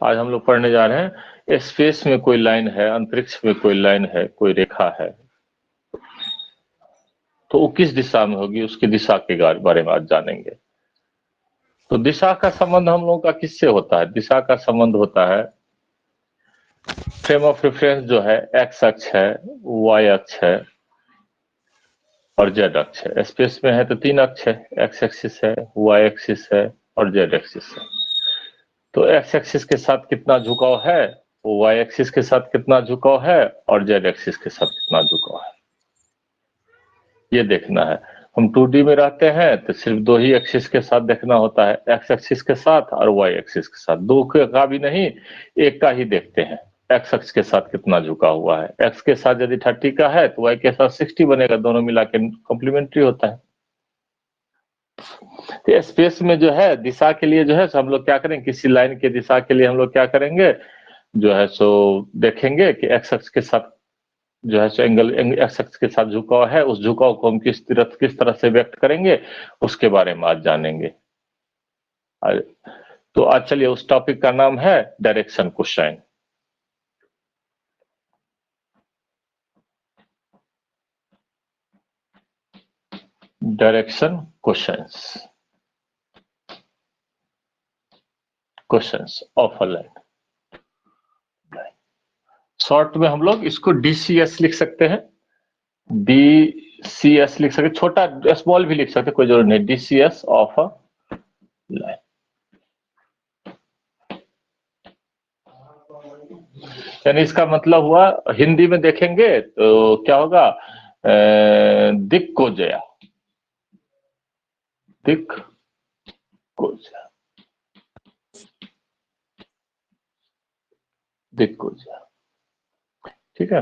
आज हम लोग पढ़ने जा रहे हैं स्पेस में कोई लाइन है, अंतरिक्ष में कोई लाइन है, कोई रेखा है, तो वो किस दिशा में होगी, उसकी दिशा के बारे में आज जानेंगे। तो दिशा का संबंध हम लोगों का किससे होता है? दिशा का संबंध होता है, फ्रेम ऑफ रेफरेंस जो है एक्स अक्ष है, वाई अक्ष है और जेड अक्ष है। स्पेस में है तो 3 अक्ष है, एक्स एक्सिस है, वाई एक्सिस है और जेड एक्सिस है। तो एक्स एक्सिस के साथ कितना झुकाव है, वाई एक्सिस के साथ कितना झुकाव है और जेड एक्सिस के साथ कितना झुकाव है, ये देखना है। हम 2D में रहते हैं तो सिर्फ 2 ही एक्सिस के साथ देखना होता है, एक्स एक्सिस के साथ और वाई एक्सिस के साथ। 2 का भी नहीं, एक का ही देखते हैं। एक्स अक्ष के साथ कितना झुका हुआ है, एक्स के साथ यदि 30 का है तो वाई के साथ 60 बनेगा, दोनों मिला के कॉम्प्लीमेंट्री होता है। तो स्पेस में जो है दिशा के लिए जो है हम लोग क्या करेंगे, किसी लाइन के दिशा के लिए हम लोग क्या करेंगे, जो है सो देखेंगे कि एक्स अक्ष के साथ जो है सो एंगल एक्स अक्ष के साथ झुकाव है, उस झुकाव को हम किस तरह से व्यक्त करेंगे उसके बारे में आज जानेंगे। तो आज चलिए, उस टॉपिक का नाम है direction cosine. Direction cosines, questions of a line. Short में हम लोग इसको DCS लिख सकते हैं, DCS लिख सकते, छोटा स्मॉल भी लिख सकते, कोई जरूरत नहीं, DCS ऑफ अ लाइन। यानी इसका मतलब हुआ, हिंदी में देखेंगे तो क्या होगा, दिक्कोजया, दिक्कोजया, दिक्कोजया, ठीक है।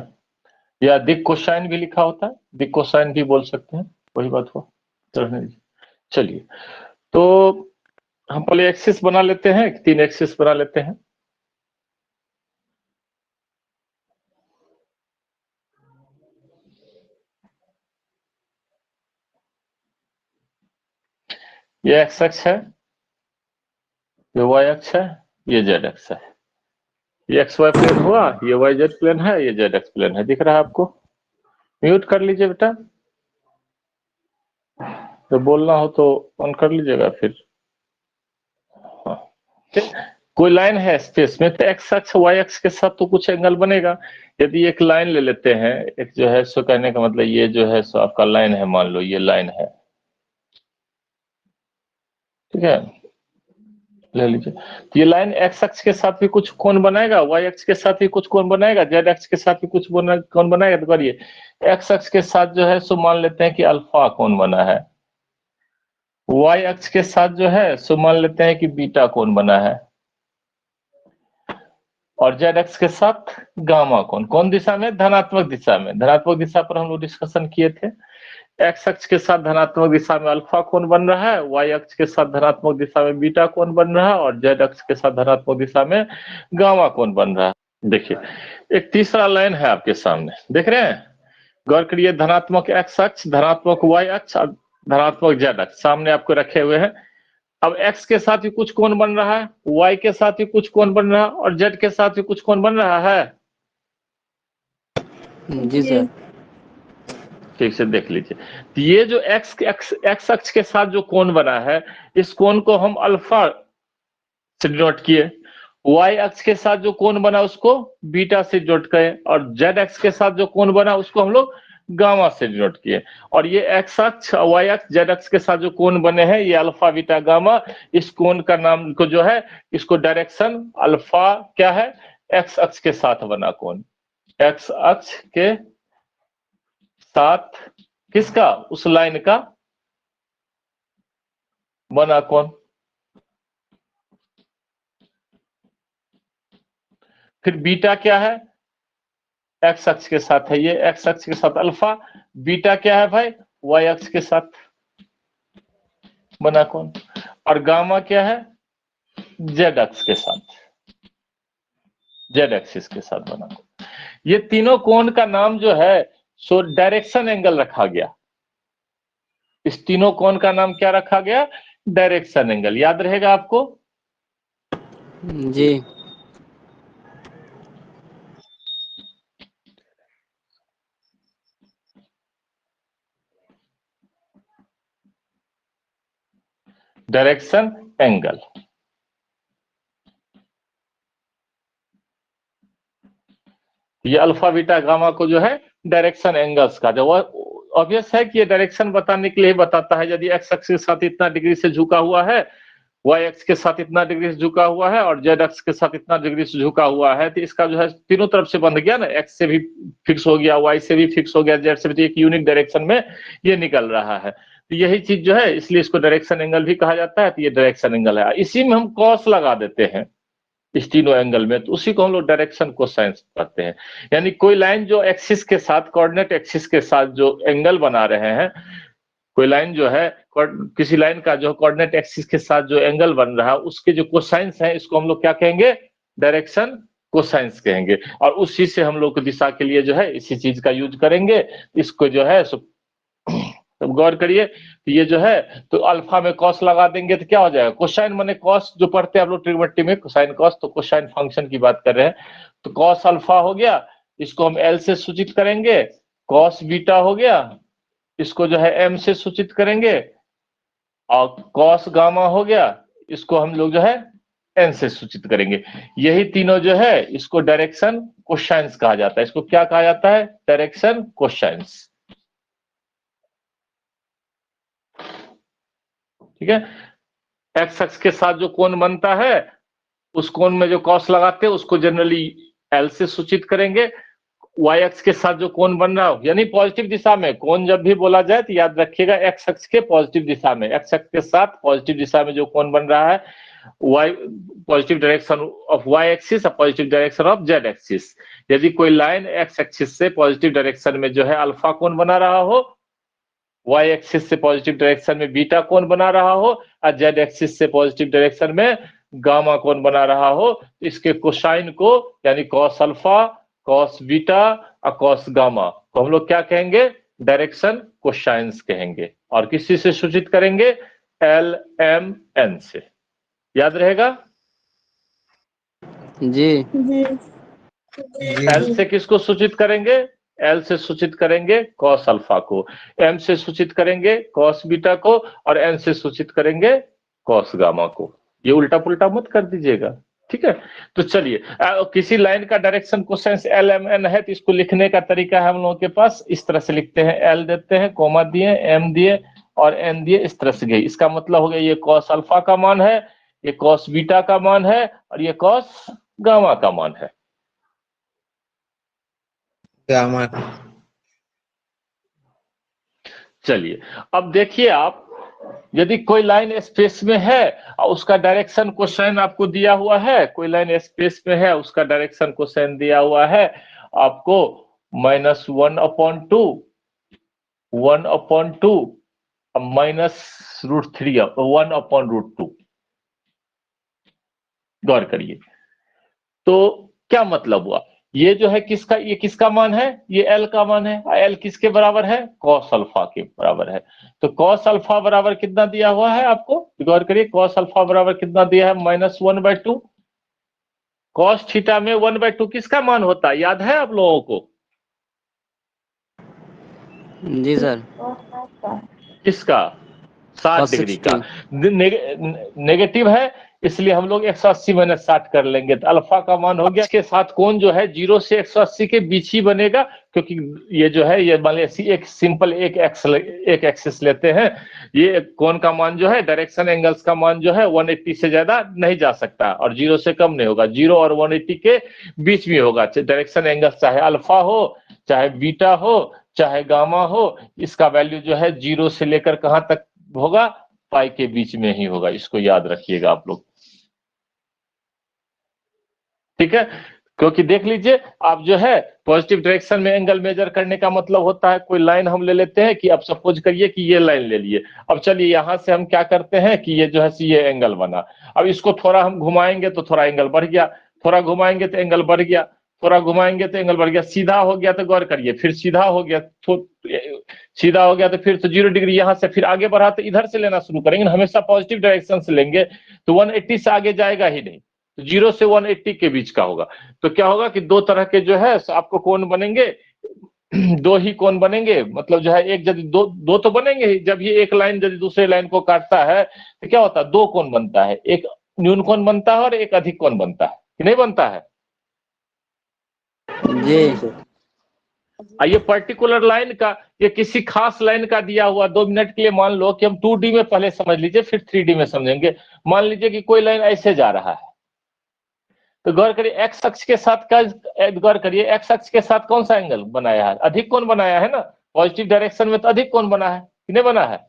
या दिक कोसाइन भी लिखा होता है, दिक कोसाइन भी बोल सकते हैं, वही बात हुआ। चलिए, तो हम पहले एक्सिस बना लेते हैं, 3 एक्सिस बना लेते हैं। ये एक्स अक्ष है, ये वाई अक्ष है, ये जेड अक्ष है। ये एक्स वाई प्लेन हुआ, ये वाई जेड प्लेन है, ये जेड एक्स प्लेन है। दिख रहा है आपको? म्यूट कर लीजिए बेटा, जब बोलना हो तो ऑन कर लीजिएगा फिर। हाँ, कोई लाइन है स्पेस में तो एक्स अक्ष वाई अक्ष के साथ तो कुछ एंगल बनेगा। यदि एक लाइन ले लेते हैं, एक जो है सो कहने का मतलब ये जो है सो आपका लाइन है, मान लो ये लाइन है, ठीक है, ले लीजिए। तो ये लाइन एक्स अक्ष के साथ भी कुछ कोण बनाएगा, वाई अक्ष के साथ भी कुछ कोण बनाएगा, जेड अक्ष के साथ भी कुछ कोण बनाएगा। तो करिए, एक्स अक्ष के साथ जो है सो मान लेते हैं कि अल्फा कोण बना है, वाई अक्ष के साथ जो है सो मान लेते हैं कि बीटा कोण बना है, और जेड एक्स के साथ गामा कोण। कौन दिशा में? धनात्मक दिशा में। धनात्मक दिशा पर हम लोग डिस्कशन किए थे। एक्स अक्ष के साथ धनात्मक दिशा में अल्फा कोण बन रहा है, वाई अक्ष के साथ धनात्मक दिशा में बीटा कोण बन रहा है, और जेड अक्ष के साथ धनात्मक दिशा में गामा कोण बन रहा है। देखिए, एक तीसरा लाइन है आपके सामने, देख रहे हैं? गौर करिए, धनात्मक एक्स अक्ष, धनात्मक वाई अक्ष और धनात्मक जेड अक्ष सामने आपको रखे हुए हैं। अब एक्स के साथ भी कुछ कोण बन रहा है, वाई के साथ भी कुछ कोण बन रहा है, और जेड के साथ भी कुछ कोण बन रहा है। जी सर। ठीक से देख लीजिए, तो ये जो एक्स अक्ष के साथ जो कोण बना है, इस कोण को हम अल्फा से डिनोट किए। वाई अक्ष के साथ जो कोण बना उसको बीटा से डिनोट किए, और जेड अक्ष के साथ जो कोण बना उसको हम लोग गामा से डिनोट किए। और ये एक्स अक्ष, वाई अक्ष, जेड अक्ष के साथ जो कोण बने हैं, ये अल्फा बीटा गामा, इस कोण का नाम को जो है, इसको डायरेक्शन अल्फा क्या है, एक्स अक्ष के साथ बना कोण, एक्स अक्ष के साथ किसका, उस लाइन का बना कोण। फिर बीटा क्या है, एक्स अक्ष के साथ है, ये एक्स अक्ष के साथ अल्फा। बीटा क्या है भाई, वाई अक्ष के साथ बना कोण। और गामा क्या है, जेड अक्ष के साथ, जेड एक्सिस के साथ बना कोण। ये तीनों कोण का नाम जो है सो डायरेक्शन एंगल रखा गया। इस तीनों कोण का नाम क्या रखा गया, डायरेक्शन एंगल। याद रहेगा आपको? जी। Direction angle. ये अल्फा बीटा गामा को जो है डायरेक्शन एंगल्स का, जो ऑब्वियस है कि ये डायरेक्शन बताने के लिए बताता है। यदि एक्स अक्ष के साथ इतना डिग्री से झुका हुआ है, वाई अक्ष के साथ इतना डिग्री से झुका हुआ है और जेड अक्ष के साथ इतना डिग्री से झुका हुआ है, तो इसका जो है तीनों तरफ से बंध गया ना, एक्स से भी फिक्स हो गया, वाई से भी फिक्स हो गया, जेड से भी, एक यूनिक डायरेक्शन में ये निकल रहा है। तो यही चीज जो है, इसलिए इसको डायरेक्शन एंगल भी कहा जाता है। तो ये डायरेक्शन एंगल है, इसी में हम कॉस लगा देते हैं इस तीनों एंगल में, तो उसी को हम लोग डायरेक्शन कोसाइंस कहते हैं। यानी कोई लाइन जो एक्सिस के साथ, कोऑर्डिनेट एक्सिस के साथ जो एंगल बना रहे हैं, कोई लाइन जो है, किसी लाइन का जो कोऑर्डिनेट एक्सिस के साथ जो एंगल बन रहा है, उसके जो कोसाइंस है, इसको हम लोग क्या कहेंगे? डायरेक्शन कोसाइंस कहेंगे। और उसी से हम लोग दिशा के लिए जो है इसी चीज का यूज करेंगे। इसको जो है तो गौर करिए, तो ये जो है, तो अल्फा में कॉस लगा देंगे तो क्या हो जाएगा? कोसाइन माने कॉस, जो पढ़ते हैं आप लोग ट्रिग्नोमेट्री में, कोसाइन कॉस, तो कोसाइन फंक्शन की बात कर रहे हैं। तो कॉस अल्फा हो गया, इसको हम एल से सूचित करेंगे। कॉस बीटा हो गया, इसको जो है एम से सूचित करेंगे। और कॉस गामा हो गया, इसको हम लोग जो है एन से सूचित करेंगे। यही तीनों जो है इसको डायरेक्शन कोसाइंस कहा जाता है। इसको क्या कहा जाता है? Direction cosines. ठीक है। एक्स अक्ष के साथ जो कोण बनता है, उस कोण में जो कॉस लगाते हैं उसको जनरली एल से सूचित करेंगे। वाई अक्ष के साथ जो कोण बन रहा हो, यानी पॉजिटिव दिशा में कोण जब भी बोला जाए तो याद रखिएगा एक्स अक्ष के पॉजिटिव दिशा में, एक्स अक्ष के साथ पॉजिटिव दिशा में जो कोण बन रहा है, Y positive direction of Y axis और positive direction of Z axis. यदि कोई लाइन एक्स एक्सिस से पॉजिटिव डायरेक्शन में जो है अल्फा कोण बना रहा हो, वाई एक्सिस से पॉजिटिव डायरेक्शन में बीटा कोण बना रहा हो, और जेड एक्सिस से पॉजिटिव डायरेक्शन में गामा कोण बना रहा हो, तो इसके कोसाइन को, यानी कॉस अल्फा, कॉस बीटा और कॉस गामा को हम लोग क्या कहेंगे? डायरेक्शन कोसाइंस कहेंगे। और किसी से सूचित करेंगे? एल एम एन से। याद रहेगा? जी। एल से किसको सूचित करेंगे? एल से सूचित करेंगे कॉस अल्फा को, एम से सूचित करेंगे कॉस बीटा को, और एन से सूचित करेंगे कॉस गामा को। ये उल्टा पुल्टा मत कर दीजिएगा, ठीक है? तो चलिए, किसी लाइन का direction cosines L M N है, तो इसको लिखने का तरीका है हम लोगों के पास, इस तरह से लिखते हैं। एल देते हैं, कोमा दिए, एम दिए और एन दिए, इस तरह से गई। इसका मतलब हो गया ये कॉस अल्फा का मान है, ये कॉस बीटा का मान है, और ये कॉस गामा का मान है। गामा। चलिए, अब देखिए आप, यदि कोई लाइन स्पेस में है और उसका डायरेक्शन कोसाइन आपको दिया हुआ है, कोई लाइन स्पेस में है, उसका डायरेक्शन कोसाइन दिया हुआ है आपको -1/2, 1/2 -√3, 1/√2। गौर करिए, तो क्या मतलब हुआ? ये जो है किसका, ये किसका मान है? ये एल का मान है। एल किसके बराबर है? कॉस अल्फा के बराबर है। तो कॉस अल्फा बराबर कितना दिया हुआ है आपको? गौर करिए, कॉस अल्फा बराबर कितना दिया है? -1/2। कॉस थीटा में 1/2 किसका मान होता है, याद है आप लोगों को? जी सर। किसका? 60 डिग्री का। नेगेटिव है, इसलिए हम लोग 180 - 60 कर लेंगे, तो अल्फा का मान हो गया। इसके साथ कोण जो है 0 से 180 के बीच ही बनेगा, क्योंकि ये जो है, ये मान लीजिए एक सिंपल एक एक्सिस लेते हैं। ये कोण का मान जो है, डायरेक्शन एंगल्स का मान जो है 180 से ज्यादा नहीं जा सकता और 0 से कम नहीं होगा, 0 और 180 के बीच में होगा डायरेक्शन एंगल्स, चाहे अल्फा हो, चाहे बीटा हो, चाहे गामा हो। इसका वैल्यू जो है 0 से लेकर कहां तक होगा? पाई के बीच में ही होगा। इसको याद रखिएगा आप लोग, ठीक है? क्योंकि देख लीजिए, आप जो है पॉजिटिव डायरेक्शन में एंगल मेजर करने का मतलब होता है, कोई लाइन हम ले लेते हैं कि अब सपोज करिए कि ये लाइन ले लिए। अब चलिए यहां से हम क्या करते हैं कि ये जो है ये एंगल बना, अब इसको थोड़ा हम घुमाएंगे तो थोड़ा एंगल बढ़ गया, थोड़ा घुमाएंगे तो एंगल बढ़ गया, थोड़ा घुमाएंगे तो एंगल बढ़ गया, सीधा हो गया तो गौर करिए, फिर सीधा हो गया, सीधा हो गया तो फिर तो 0 डिग्री, यहां से फिर आगे बढ़ा तो इधर से लेना शुरू करेंगे, हमेशा पॉजिटिव डायरेक्शन से लेंगे, तो 180 से आगे जाएगा ही नहीं, 0 से 180 के बीच का होगा। तो क्या होगा कि दो तरह के जो है आपको कोण बनेंगे, दो ही कोण बनेंगे, मतलब जो है एक यदि दो दो तो बनेंगे ही, जब ये एक लाइन यदि दूसरे लाइन को काटता है तो क्या होता है, दो कोण बनता है, एक न्यून कोण बनता है और एक अधिक कोण बनता है, कि नहीं बनता है? जी ये पर्टिकुलर लाइन का, ये किसी खास लाइन का दिया हुआ, 2 मिनट के लिए मान लो कि हम 2D में पहले समझ लीजिए फिर 3D में समझेंगे। मान लीजिए कि कोई लाइन ऐसे जा रहा है, तो गौर करिए एक्स अक्ष के साथ का, गौर करिए एक्स अक्ष के साथ कौन सा एंगल बनाया है, अधिक कोण बनाया है ना, पॉजिटिव डायरेक्शन में तो अधिक कोण बना है कि नहीं बना है?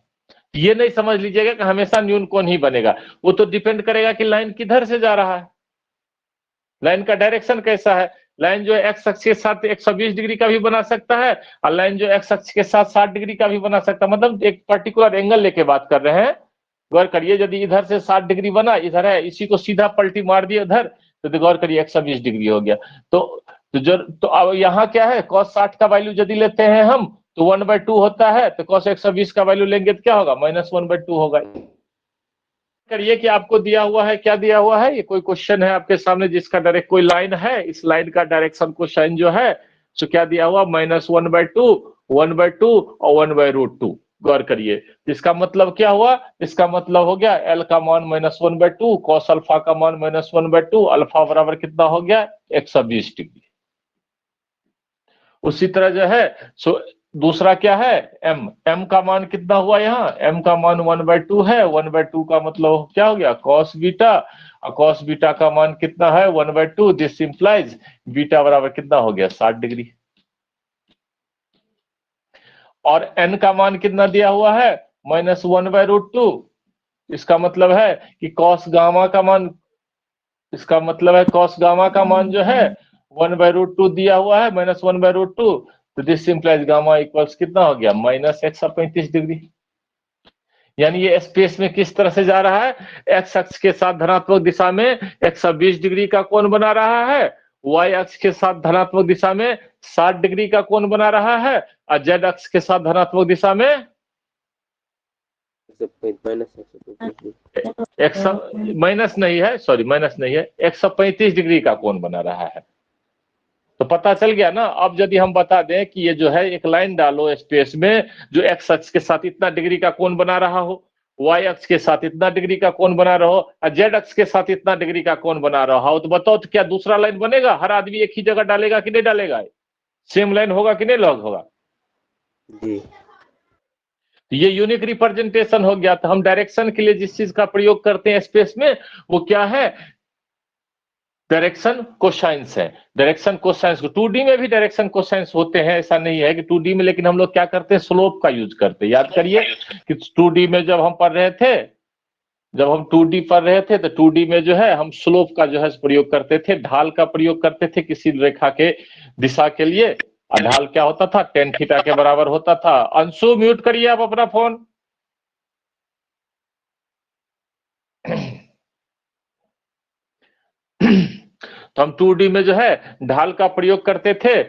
ये नहीं समझ लीजिएगा कि हमेशा न्यून कोण ही बनेगा, वो तो डिपेंड करेगा कि लाइन किधर से जा रहा है, लाइन का डायरेक्शन कैसा है। लाइन जो एक्स अक्ष के साथ 120 डिग्री का भी बना सकता है और लाइन जो एक्स अक्ष के साथ 60 डिग्री का भी बना सकता है, मतलब एक पर्टिकुलर एंगल लेके बात कर रहे हैं। गौर करिए यदि इधर से 60 डिग्री बना, इधर है, इसी को सीधा पलटी मार दिया इधर, तो गौर करिए 120 डिग्री हो गया। तो अब यहाँ क्या है, cos 60 का वैल्यू यदि लेते हैं हम तो 1/2 होता है, तो cos 120 का वैल्यू लेंगे तो क्या होगा, -1/2 होगा। करिए कि आपको दिया हुआ है, क्या दिया हुआ है, ये कोई क्वेश्चन है आपके सामने जिसका डायरेक्ट कोई लाइन है, इस लाइन का डायरेक्शन कोसाइन जो है तो क्या दिया हुआ, -1/2, 1/2 और 1/√2। गौर करिए इसका मतलब क्या हुआ, इसका मतलब हो गया एल का मान -1/2, कॉस अल्फा का मान -1/2, अल्फा बराबर कितना हो गया, 120 डिग्री। उसी तरह जो है दूसरा क्या है, m का मान कितना हुआ, यहाँ m का मान 1/2 है, 1/2 का मतलब क्या हो गया, cos बीटा, और cos बीटा का मान कितना है, 1/2, दिस इंप्लाइज बीटा बराबर कितना हो गया, 60 डिग्री। और n का मान कितना दिया हुआ है, -1/√2, इसका मतलब है कि cos गामा का मान, इसका मतलब है cos गामा का मान जो है 1/√2 दिया हुआ है, -1/√2, तो दिस इंप्लाइज गामा इक्वल्स कितना हो गया, -135 डिग्री। यानी ये स्पेस में किस तरह से जा रहा है, एक्स अक्ष के साथ धनात्मक दिशा में 120 डिग्री का कोण बना रहा है, वाई अक्ष के साथ धनात्मक दिशा में 60 डिग्री का कोण बना रहा है, और जेड अक्ष के साथ धनात्मक दिशा में माइनस नहीं है, सॉरी माइनस नहीं है, 135 डिग्री का कोण बना रहा है। तो पता चल गया ना। अब यदि हम बता दें कि ये जो है एक लाइन डालो स्पेस में जो एक्स अक्ष के साथ इतना डिग्री का कोण बना रहा हो, वाई अक्ष के साथ इतना डिग्री का कोण बना रहा हो, और जेड अक्ष के साथ इतना डिग्री का कोण बना रहा हो, तो बताओ तो क्या दूसरा लाइन बनेगा, हर आदमी एक ही जगह डालेगा कि नहीं डालेगा, सेम लाइन होगा कि नहीं लॉग होगा जी। ये यूनिक रिप्रेजेंटेशन हो गया। तो हम डायरेक्शन के लिए जिस चीज का प्रयोग करते हैं स्पेस में वो क्या है, डायरेक्शन कोसाइंस है। डायरेक्शन कोसाइंस को 2D में भी डायरेक्शन कोसाइंस होते हैं, ऐसा नहीं है कि 2D में, लेकिन हम लोग क्या करते हैं, स्लोप का यूज करते हैं। याद करिए कि 2D में जब हम पढ़ रहे थे, जब हम 2D पढ़ रहे थे तो 2D में जो है हम स्लोप का जो है प्रयोग करते थे, ढाल का प्रयोग करते थे किसी रेखा के दिशा के लिए, और ढाल क्या होता था, tan थीटा के बराबर होता था। अंशु म्यूट करिए आप अपना फोन। तो हम 2D में जो है ढाल का प्रयोग करते थे,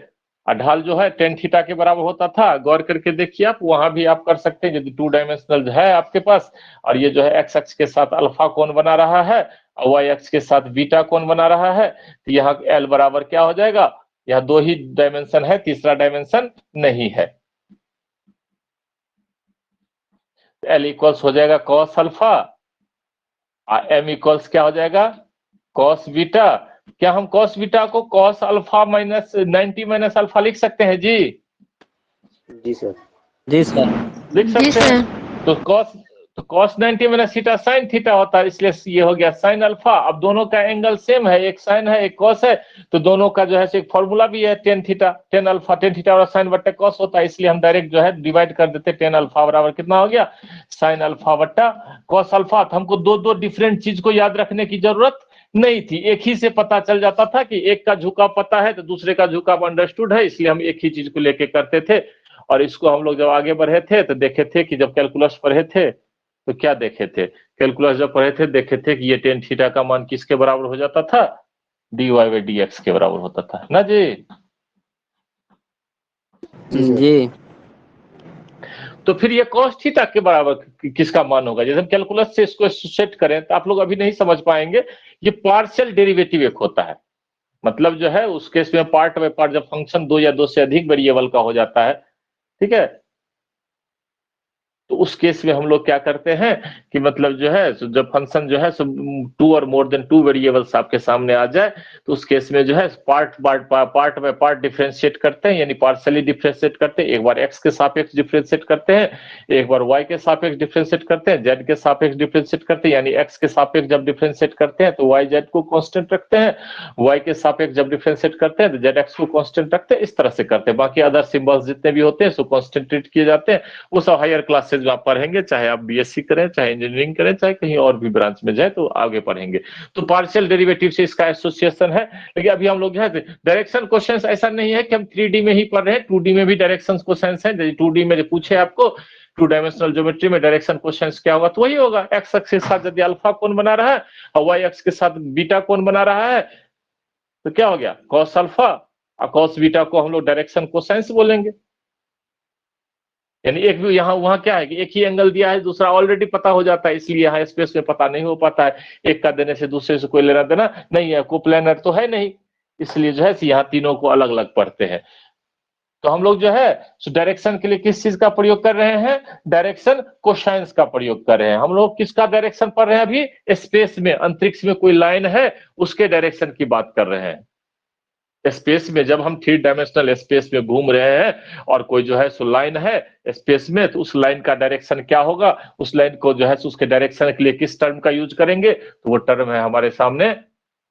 और ढाल जो है tan थीटा के बराबर होता था। गौर करके देखिए आप, वहां भी आप कर सकते हैं यदि 2 डायमेंशनल है आपके पास, और ये जो है एक्स अक्ष के साथ अल्फा कोण बना रहा है और वाई अक्ष के साथ बीटा कोण बना रहा है, तो यहाँ एल बराबर क्या हो जाएगा, यहाँ 2 ही डायमेंशन है, तीसरा डायमेंशन नहीं है। एल इक्वल्स हो जाएगा cos अल्फा, और एम इक्वल्स क्या हो जाएगा, cos बीटा। क्या हम cos बीटा को cos अल्फा -90 माइनस अल्फा लिख सकते हैं जी? जी सर। जी सर। लिख सकते हैं। तो cos 90 minus theta sin theta होता है, इसलिए ये हो गया sin अल्फा। अब दोनों का एंगल सेम है, एक sin है एक cos है, तो दोनों का जो है एक फॉर्मूला भी है tan theta, tan alpha, tan theta और sin बट्टा cos होता है, इसलिए हम डायरेक्ट जो है डिवाइड कर देते, tan अल्फा बराबर कितना हो गया, sin अल्फा बट्टा cos अल्फा। तो हमको दो डिफरेंट चीज को याद रखने की जरूरत नहीं थी, एक ही से पता चल जाता था कि एक का झुकाव पता है तो दूसरे का झुकाव अंडरस्टूड है, इसलिए हम एक ही चीज को लेके करते थे। और इसको हम लोग जब आगे बढ़े थे तो देखे थे कि जब कैलकुलस पढ़े थे तो क्या देखे थे, कैलकुलस जब पढ़े थे देखे थे कि ये tan थीटा का मान किसके बराबर हो जाता था, dy/dx के बराबर होता था ना जी। जी। तो फिर ये cos थीटा के बराबर किसका मान होगा, जैसे हम कैलकुलस से इसको सेट करें तो आप लोग अभी नहीं समझ पाएंगे, ये पार्शियल डेरिवेटिव एक होता है, मतलब जो है उस केस में पार्ट बाय पार्ट जब फंक्शन दो या दो से अधिक वेरिएबल का हो जाता है, ठीक है, तो उस केस में हम लोग क्या करते हैं कि मतलब जो है जब फंक्शन जो है टू और मोर देन टू वेरिएबल्स आपके सामने आ जाए, तो उस केस में जो है part part by part differentiate करते हैं, यानी पार्शियली डिफरेंशिएट करते हैं। एक बार एक्स के सापेक्ष डिफरेंशिएट करते हैं, एक बार वाई के सापेक्ष डिफरेंशिएट करते हैं, जेड के सापेक्ष डिफरेंशिएट करते हैं, यानी एक्स के सापेक्ष जब डिफरेंशिएट करते हैं तो वाई जेड को कांस्टेंट रखते हैं, वाई के सापेक्ष जब डिफरेंशिएट करते हैं तो जेड एक्स को कांस्टेंट रखते हैं। इस तरह से करते हैं। बाकी अदर सिंबल्स जितने भी होते हैं सो कांस्टेंट ट्रीट किए जाते हैं। वो सब हायर क्लासेज में आप पढ़ेंगे, चाहे आप बीएससी करें, चाहे इंजीनियरिंग करें, चाहे कहीं और भी ब्रांच में जाए तो आगे पढ़ेंगे। तो पार्शियल डेरिवेटिव से इसका एसोसिएशन है। लेकिन अभी हम लोग जो है डायरेक्शन क्वेश्चन ऐसा नहीं है कि हम 3D में ही पढ़ रहे हैं, 2D में भी डायरेक्शन क्वेश्चन है। 2D में जो पूछे आपको टू डायमेंशनल ज्योमेट्री में डायरेक्शन क्वेश्चंस क्या होगा, तो वही होगा, एक्स अक्ष के साथ यदि अल्फा कोण बना रहा है और वाई अक्ष के साथ बीटा कोण बना रहा है तो क्या हो गया, कॉस अल्फा और कॉस बीटा को हम लोग डायरेक्शन कोसाइंस बोलेंगे। यानी एक भी यहाँ वहां क्या है कि एक ही एंगल दिया है, दूसरा ऑलरेडी पता हो जाता है, इसलिए यहाँ स्पेस में पता नहीं हो पाता है। एक का देने से दूसरे से कोई लेना देना नहीं है, कोप्लेनर तो है नहीं, इसलिए जो है यहाँ तीनों को अलग अलग पढ़ते हैं। तो हम लोग जो है डायरेक्शन के लिए किस चीज का प्रयोग कर रहे हैं, डायरेक्शन कोसाइंस का प्रयोग कर रहे हैं। हम लोग किसका डायरेक्शन पढ़ रहे हैं अभी, स्पेस में, अंतरिक्ष में कोई लाइन है उसके डायरेक्शन की बात कर रहे हैं। स्पेस में जब हम 3 डायमेंशनल स्पेस में घूम रहे हैं और कोई जो है सो लाइन है स्पेस में, तो उस लाइन का डायरेक्शन क्या होगा, उस लाइन को जो है उसके डायरेक्शन के लिए किस टर्म का यूज करेंगे, तो वो टर्म है हमारे सामने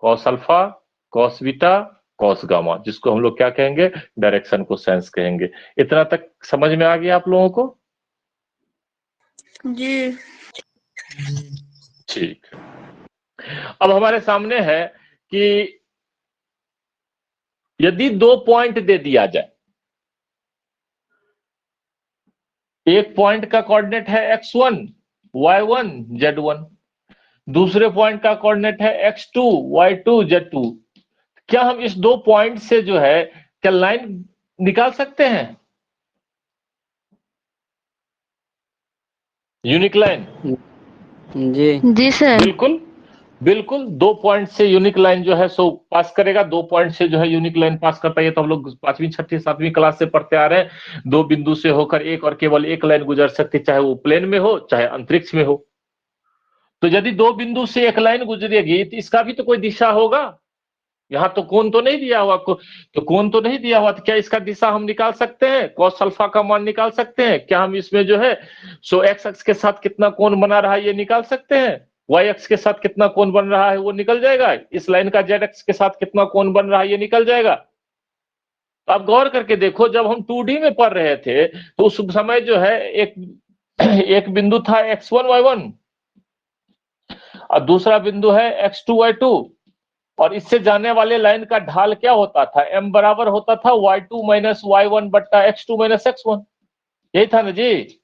cos alpha, cos beta, cos gamma, जिसको हम लोग क्या कहेंगे, डायरेक्शन को सेंस कहेंगे। इतना तक समझ में आ गया आप लोगों को? जी। ठीक। अब हमारे सामने है कि यदि 2 पॉइंट दे दिया जाए, एक पॉइंट का कोऑर्डिनेट है x1 y1 z1, दूसरे पॉइंट का कोऑर्डिनेट है x2 y2 z2, क्या हम इस 2 पॉइंट से जो है क्या लाइन निकाल सकते हैं, यूनिक लाइन? जी सर। बिल्कुल बिल्कुल, 2 पॉइंट से यूनिक लाइन जो है सो पास करेगा। 2 पॉइंट से जो है यूनिक लाइन पास करता है, तो हम लोग 5वीं 6वीं 7वीं क्लास से पढ़ते आ रहे हैं। 2 बिंदु से होकर एक और केवल एक लाइन गुजर सकती है, चाहे वो प्लेन में हो चाहे अंतरिक्ष में हो। तो यदि 2 बिंदु से एक लाइन गुजरेगी तो इसका भी तो कोई दिशा होगा। यहाँ तो कोण तो नहीं दिया हुआ, तो कोण तो नहीं दिया हुआ, तो क्या इसका दिशा हम निकाल सकते हैं, कॉस अल्फा का मान निकाल सकते हैं क्या हम इसमें जो है सो एक्स अक्ष के साथ कितना कोण बना रहा है ये निकाल सकते हैं, वाई अक्ष के साथ कितना कोण बन रहा है वो निकल जाएगा, इस लाइन का जेड अक्ष के साथ कितना कोण बन रहा है ये निकल जाएगा। तो आप गौर करके देखो, जब हम 2D में पढ़ रहे थे तो उस समय जो है एक एक बिंदु था x1 y1 और दूसरा बिंदु है x2 y2, और इससे जाने वाले लाइन का ढाल क्या होता था, m बराबर होता था y2 माइनस y1 बट्टा x2 माइनस x1। यही था ना जी,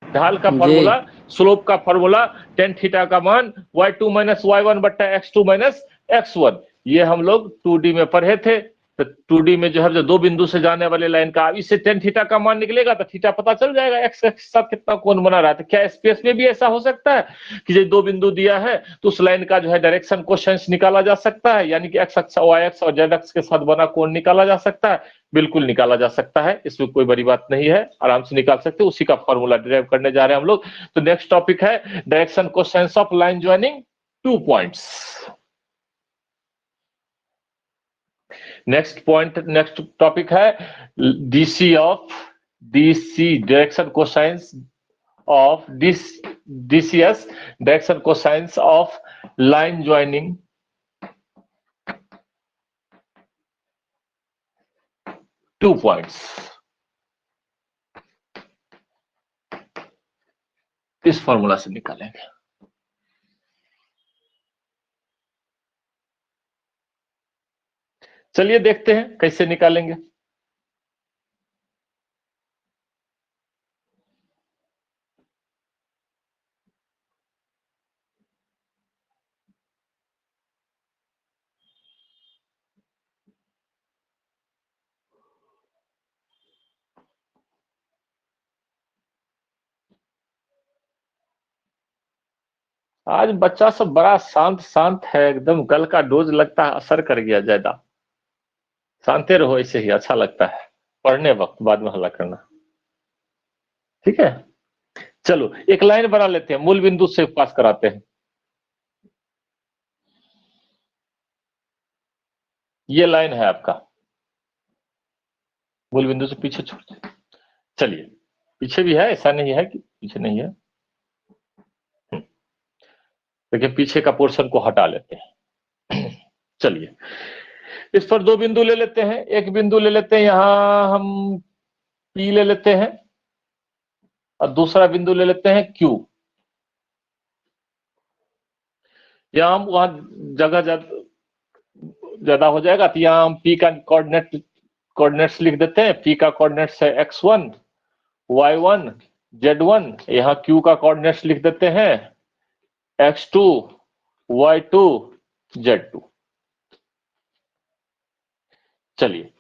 ढाल का फॉर्मूला, स्लोप का फॉर्मूला, टेन थीटा का मान y2 माइनस y1 बट्टा x2 माइनस x1। ये हम लोग 2D में पढ़े थे। तो 2D में जो है जो 2 बिंदु से जाने वाले लाइन का, इससे टेन थीटा का मान निकलेगा तो थीटा पता चल जाएगा एक्स के साथ कितना कोण बना रहा है। तो क्या स्पेस में भी ऐसा हो सकता है कि जो 2 बिंदु दिया है तो उस लाइन का जो है डायरेक्शन कोसाइंस निकाला जा सकता है, यानी कि एक्स अक्ष, वाई अक्ष और जेड अक्ष के साथ बना कोण निकाला जा सकता है? बिल्कुल निकाला जा सकता है, इसमें कोई बड़ी बात नहीं है, आराम से निकाल सकते हैं। उसी का फॉर्मूला डिराइव करने जा रहे हैं हम लोग। तो नेक्स्ट टॉपिक है direction cosines of line joining 2 points. Next topic है DC direction cosines of DCs direction cosines of line joining 2 points. इस फॉर्मूला से निकालेंगे। चलिए देखते हैं कैसे निकालेंगे। आज बच्चा सब बड़ा शांत शांत है, एकदम कल का डोज लगता है असर कर गया ज्यादा। शांति रहो, ऐसे ही अच्छा लगता है पढ़ने वक्त, बाद में हल्ला करना। ठीक है, चलो एक लाइन बना लेते हैं, मूल बिंदु से पास कराते हैं। ये लाइन है आपका, मूल बिंदु से पीछे छोड़। चलिए, पीछे भी है, ऐसा नहीं है कि पीछे नहीं है। देखिए पीछे का पोर्शन को हटा लेते हैं। चलिए, इस पर दो बिंदु ले लेते हैं। एक बिंदु ले लेते हैं यहां हम P ले लेते हैं, और दूसरा बिंदु ले लेते हैं Q। यहां हम वहां जगह ज्यादा हो जाएगा, तो यहां हम P का कोऑर्डिनेट्स लिख देते हैं। P का कोऑर्डिनेट्स है x1 y1 z1। यहां Q का कोऑर्डिनेट्स लिख देते हैं x2 y2 z2। चलिए,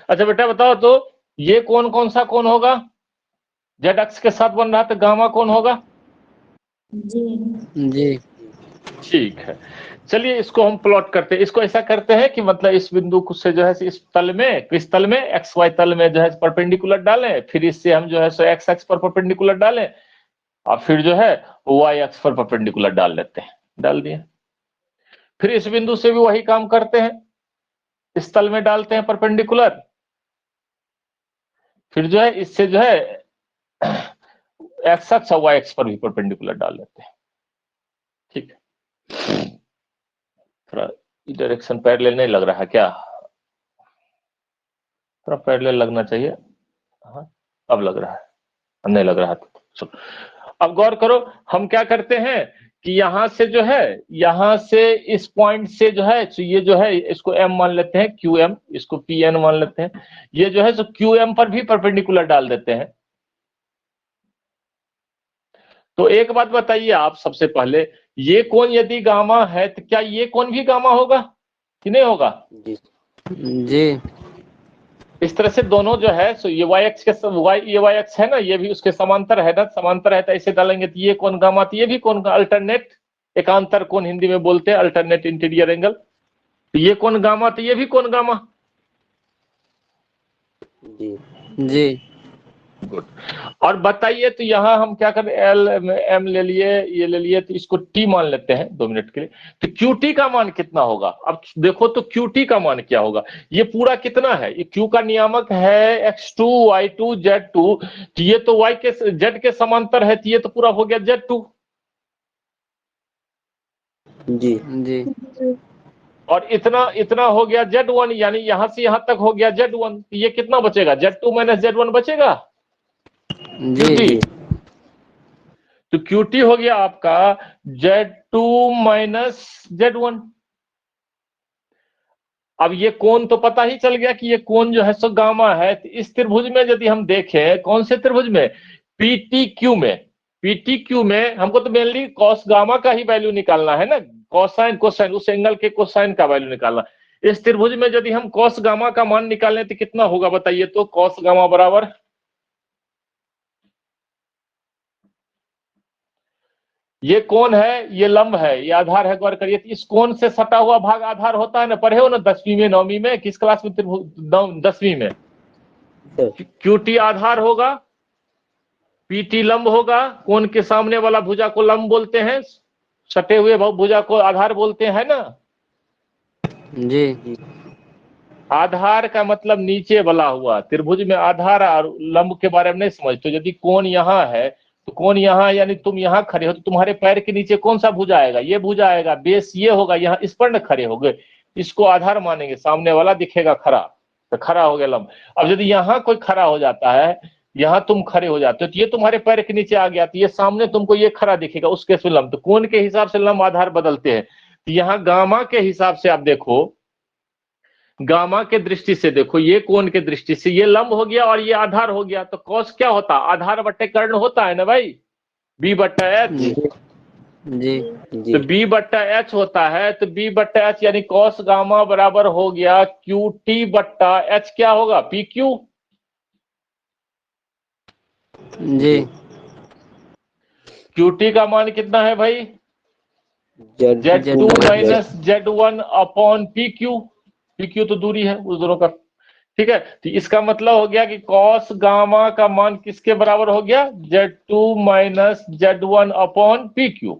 अच्छा बेटा बताओ तो ये कौन सा कोण होगा? जेड अक्ष के साथ बन रहा, तो गामा कौन होगा? जी ठीक है, चलिए इसको हम प्लॉट करते हैं। इसको ऐसा करते हैं कि मतलब इस बिंदु से जो है इस तल में, किस तल में, एक्स वाई तल में जो है परपेंडिकुलर डालें, फिर इससे हम जो है सो एक्स अक्ष पर परपेंडिकुलर डालें, और फिर जो है वाई अक्ष पर परपेंडिकुलर डाल लेते हैं। डाल दिए, फिर इस बिंदु से भी वही काम करते हैं, इस तल में डालते हैं परपेंडिकुलर, फिर जो है इससे जो है एक्स अक्ष और वाई अक्ष पर भी परपेंडिकुलर डाल लेते हैं। ठीक है, थोड़ा डायरेक्शन पैरेलल नहीं लग रहा है क्या? थोड़ा पैरेलल लगना चाहिए। हाँ, अब लग रहा है, नहीं लग रहा था। चलो अब गौर करो, हम क्या करते हैं कि यहां से जो है, यहां से इस पॉइंट से जो है, तो ये जो है इसको m मान लेते हैं, qm, इसको pn मान लेते हैं। ये जो है सो qm पर भी परपेंडिकुलर डाल देते हैं। तो एक बात बताइए आप सबसे पहले, ये कोण यदि गामा है तो क्या ये कोण भी गामा होगा कि नहीं होगा? जी इस तरह से दोनों जो है सो ये y अक्ष के ये y अक्ष है ना, ये भी उसके समांतर है ना, समांतर है तो ऐसे डालेंगे तो ये कोण गामा, तो ये भी कोण का अल्टरनेट एकांतर कोण हिंदी में बोलते हैं, अल्टरनेट इंटीरियर एंगल। तो ये कोण गामा, तो ये भी कोण गामा। जी जी गुड। और बताइए तो यहाँ हम क्या करें, एल एम ले लिए, ये ले लिए, तो इसको टी मान लेते हैं 2 मिनट के लिए। तो क्यूटी का मान कितना होगा? अब देखो तो क्यूटी का मान क्या होगा। ये पूरा कितना है? ये क्यू का नियामक है x2 y2 z2, तो ये तो y के z के समांतर है, तो ये तो पूरा हो गया z2। जी जी और इतना हो गया z1, यानी यहां से यहां तक हो गया z1। ये कितना बचेगा? z2 माइनस z1 बचेगा क्यूटी। जी तो क्यूटी हो गया आपका z2 माइनस z1। अब ये कोण तो पता ही चल गया कि ये कोण जो है सो गामा है। तो इस त्रिभुज में यदि हम देखें, कौन से त्रिभुज में? पीटीक्यू में। पीटीक्यू में हमको तो मेनली कॉस गामा का ही वैल्यू निकालना है ना, कॉसाइन कोसाइन, उस एंगल के कोसाइन का वैल्यू निकालना। इस त्रिभुज में यदि हम कॉस गामा का मान निकालें तो कितना होगा बताइए तो? कॉस गामा बराबर, ये कौन है? ये लंब है, ये आधार है। गौर करिए, इस कोण से सटा हुआ भाग आधार होता है ना, पढ़े हो ना 10वीं में 9वीं में, किस क्लास में? 10वीं में। क्यूटी आधार होगा, पीटी लंब होगा, कोण के सामने वाला भुजा को लंब बोलते हैं, सटे हुए भुजा को आधार बोलते हैं ना। जी आधार का मतलब नीचे बला हुआ। त्रिभुज में आधार और लंब के बारे में नहीं समझते। तो यदि कोण यहाँ है तो कोण यहाँ, यानी तुम यहाँ खड़े हो तो तुम्हारे पैर के नीचे कौन सा भुजा आएगा? ये भुजा आएगा, बेस ये होगा, यहाँ इस पर न खड़े हो गए, इसको आधार मानेंगे, सामने वाला दिखेगा खड़ा, तो खड़ा हो गया लंब। अब यदि यहाँ कोई खड़ा हो जाता है, यहाँ तुम खड़े हो जाते हो, तो ये तुम्हारे पैर के नीचे आ गया, तो ये सामने तुमको ये खड़ा दिखेगा, उस केस में लंब। तो कोण के हिसाब से लंब आधार बदलते हैं। तो यहाँ गामा के हिसाब से आप देखो, गामा के दृष्टि से देखो, ये कोण के दृष्टि से ये लंब हो गया और ये आधार हो गया। तो कॉस क्या होता? आधार बट्टे कर्ण होता है ना भाई, बी बट्टा एच। जी तो बी बट्टा एच होता है, तो बी बट्टा एच यानी कॉस गामा बराबर हो गया क्यू टी बट्टा एच। क्या होगा? P Q. जी QT का मान कितना है भाई? Z2 minus Z1 upon PQ। PQ तो दूरी है उस दोनों का, ठीक है। तो इसका मतलब हो गया कि cos गामा का मान किसके बराबर हो गया? Z2 minus Z1 upon PQ।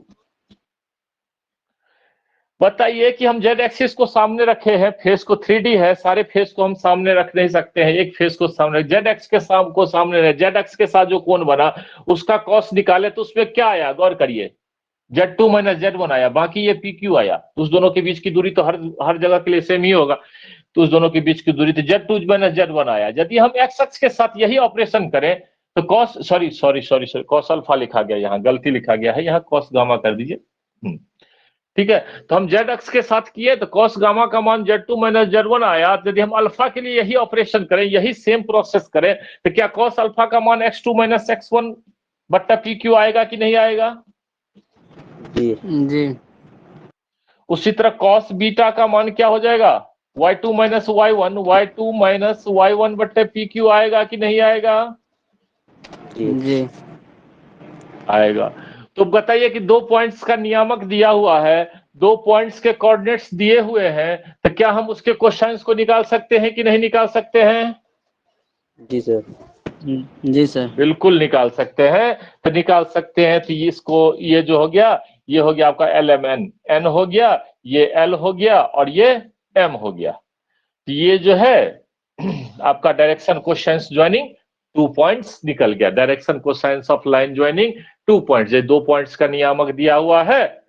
बताइए कि हम Z एक्सिस को सामने रखे हैं, फेस को 3D है, सारे फेस को हम सामने रख नहीं सकते हैं, एक फेस को सामने, Z एक्स के सामने रहे, Z एक्स के साथ जो कोण बना उसका cos निकाले तो उसमें क्या आया? गौर करिए, Z2 माइनस Z1 आया, बाकी ये PQ आया। तो उस दोनों के बीच की दूरी तो हर जगह के लिए सेम ही होगा, तो उस दोनों के बीच की दूरी तो Z2 माइनस Z1 आया। यदि हम x अक्ष के साथ यही ऑपरेशन करें तो cos सॉरी cos अल्फा लिखा गया, यहाँ गलती लिखा गया है, यहाँ cos गामा कर दीजिए, ठीक है। तो हम Z अक्ष के साथ किए तो cos गामा का मान Z2 माइनस Z1 आया। यदि हम अल्फा के लिए यही ऑपरेशन करें, यही सेम प्रोसेस करें, तो क्या cos अल्फा का मान x2 माइनस x1 बट्टा PQ आएगा कि नहीं आएगा? जी। उसी तरह cos बीटा का मान क्या हो जाएगा? y2 minus y2 minus y1 बट्टे PQ आएगा कि नहीं आएगा? जी। आएगा। तो बताइए कि 2 पॉइंट्स का नियामक दिया हुआ है, 2 पॉइंट्स के कोऑर्डिनेट्स दिए हुए हैं, तो क्या हम उसके कोसाइंस को निकाल सकते हैं कि नहीं निकाल सकते हैं? जी सर। जी सर। बिल्कुल निकाल सकते हैं। तो निकाल सकते हैं तो इसको, ये जो हो गया, ये हो गया आपका LMN, N हो गया, ये L हो गया और ये M हो गया। तो ये जो है आपका डायरेक्शन कोसाइंस ज्वाइनिंग 2 पॉइंट्स निकल गया। Direction cosines of line joining 2 points, ये 2 पॉइंट्स का नियामक दिया हुआ है,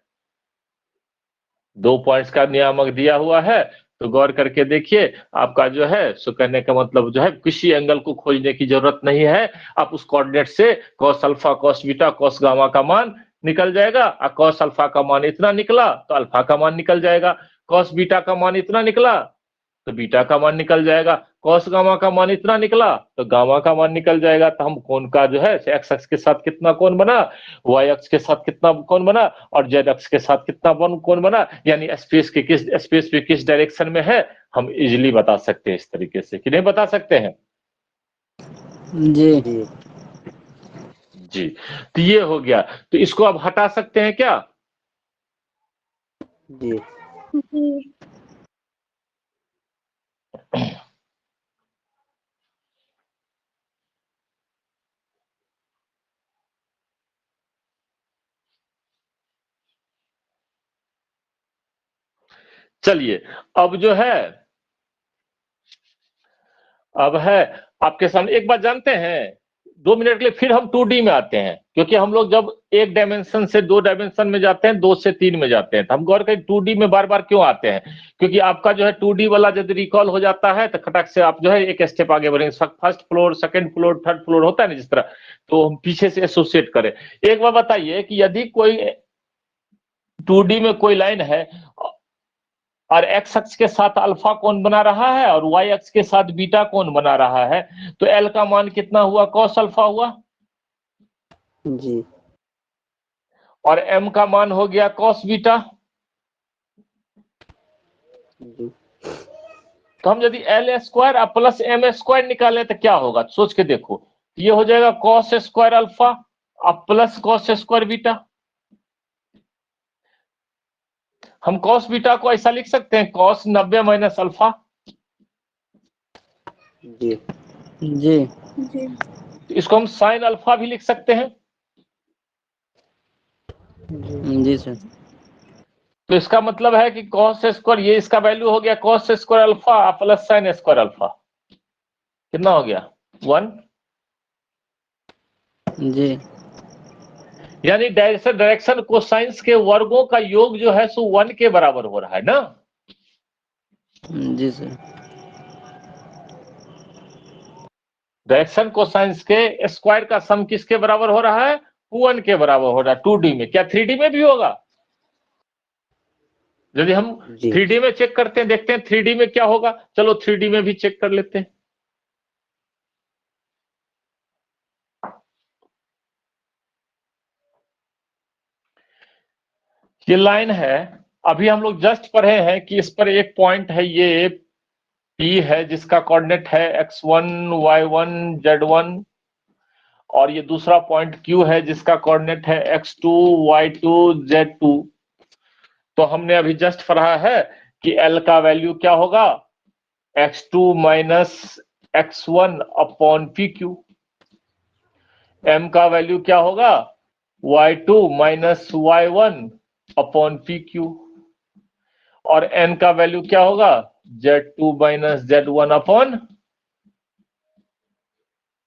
2 पॉइंट्स का नियामक दिया हुआ है। तो गौर करके देखिए, आपका जो है सो कहने का मतलब जो है किसी एंगल को खोजने की जरूरत नहीं है, आप उस कोऑर्डिनेट से cos alpha cos beta cos gamma का मान निकल जाएगा। cos अल्फा का मान इतना निकला तो अल्फा का मान निकल जाएगा, cos बीटा का मान इतना निकला तो बीटा का मान निकल जाएगा, cos गामा का मान इतना निकला तो गामा का मान निकल जाएगा। तो हम कोण का जो है x अक्ष के साथ कितना कोण बना, y अक्ष के साथ कितना कोण बना और z अक्ष के साथ कितना कोण बना, यानी स्पेस पे किस डायरेक्शन में है, हम इजीली बता सकते हैं इस तरीके से, कि नहीं बता सकते हैं? जी। जी। तो ये हो गया। तो इसको अब हटा सकते हैं क्या? जी। चलिए, अब जो है, अब है आपके सामने एक बात जानते हैं, 2 मिनट के लिए फिर हम 2D में आते हैं, क्योंकि हम लोग जब 1 डायमेंशन से 2 डायमेंशन में जाते हैं, 2 से 3 में जाते हैं, तो हम गौर करें 2D में बार बार क्यों आते हैं, क्योंकि आपका जो है 2D वाला यदि रिकॉल हो जाता है तो खटक से आप जो है एक स्टेप आगे बढ़ेंगे, first floor, second floor, third floor होता है ना जिस तरह, तो हम पीछे से एसोसिएट करें। एक बार बताइए कि यदि कोई 2D में कोई लाइन है और x अक्ष के साथ अल्फा कोण बना रहा है और y अक्ष के साथ बीटा कोण बना रहा है, तो L का मान कितना हुआ? cos अल्फा हुआ। जी। और M का मान हो गया cos बीटा। जी। तो हम यदि L square plus M square निकालें तो क्या होगा? सोच के देखो, ये हो जाएगा cos स्क्वायर अल्फा अब प्लस cos स्क्वायर बीटा। हम cos बीटा को ऐसा लिख सकते हैं, cos 90 माइनस अल्फा। जी। जी। तो इसको हम sin अल्फा भी लिख सकते हैं। जी सर। तो इसका मतलब है कि cos स्क्वायर, ये इसका वैल्यू हो गया cos square alpha plus sin square alpha, कितना हो गया? 1। जी। यानी डायरेक्शन कोसाइंस के वर्गों का योग जो है सो 1 के बराबर हो रहा है ना। जी सर। डायरेक्शन कोसाइंस के स्क्वायर का सम किसके बराबर हो रहा है? 1 के बराबर हो रहा है 2D में। क्या 3D में भी होगा? यदि हम 3D में चेक करते हैं, देखते हैं 3D में क्या होगा। चलो 3D में भी चेक कर लेते हैं। ये लाइन है, अभी हम लोग जस्ट पढ़े हैं कि इस पर एक पॉइंट है, ये P है जिसका कोऑर्डिनेट है x1 y1 z1, और ये दूसरा पॉइंट Q है जिसका कोऑर्डिनेट है x2 y2 z2। तो हमने अभी जस्ट पढ़ा है कि L का वैल्यू क्या होगा, x2 minus x1 upon PQ। M का वैल्यू क्या होगा, y2 minus y1 upon PQ। और N का वैल्यू क्या होगा, z2 minus z1 upon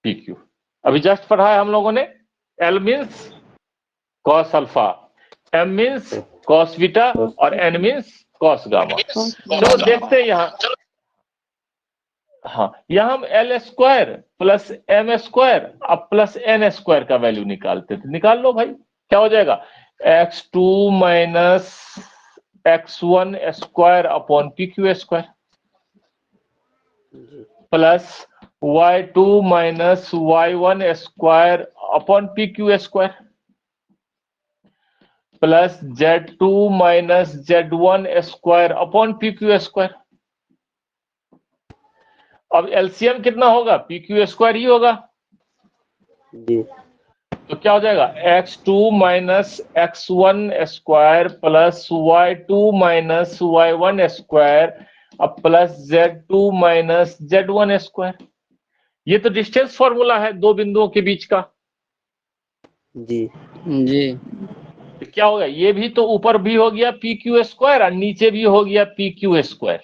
PQ। अभी जस्ट पढ़ा है हम लोगों ने। L means cos alpha, M means cos beta और N मीन्स कॉस गामा। चलो देखते हैं यहाँ। हाँ, यहाँ हम L square plus M square अब प्लस N स्क्वायर का वैल्यू निकालते थे। निकाल लो भाई, क्या हो जाएगा, x2 minus x1 square upon PQ square plus y2 minus y1 square upon PQ square plus z2 minus z1 square upon PQ square. अब एलसीएम कितना होगा, PQ स्क्वायर ही होगा। जी। तो क्या हो जाएगा, x2 minus x1 square plus y2 minus y1 square अब plus z2 minus z1 square. ये तो डिस्टेंस फॉर्मूला है दो बिंदुओं के बीच का। जी। जी। तो क्या होगा, ये भी तो ऊपर भी हो गया PQ स्क्वायर और नीचे भी हो गया PQ स्क्वायर।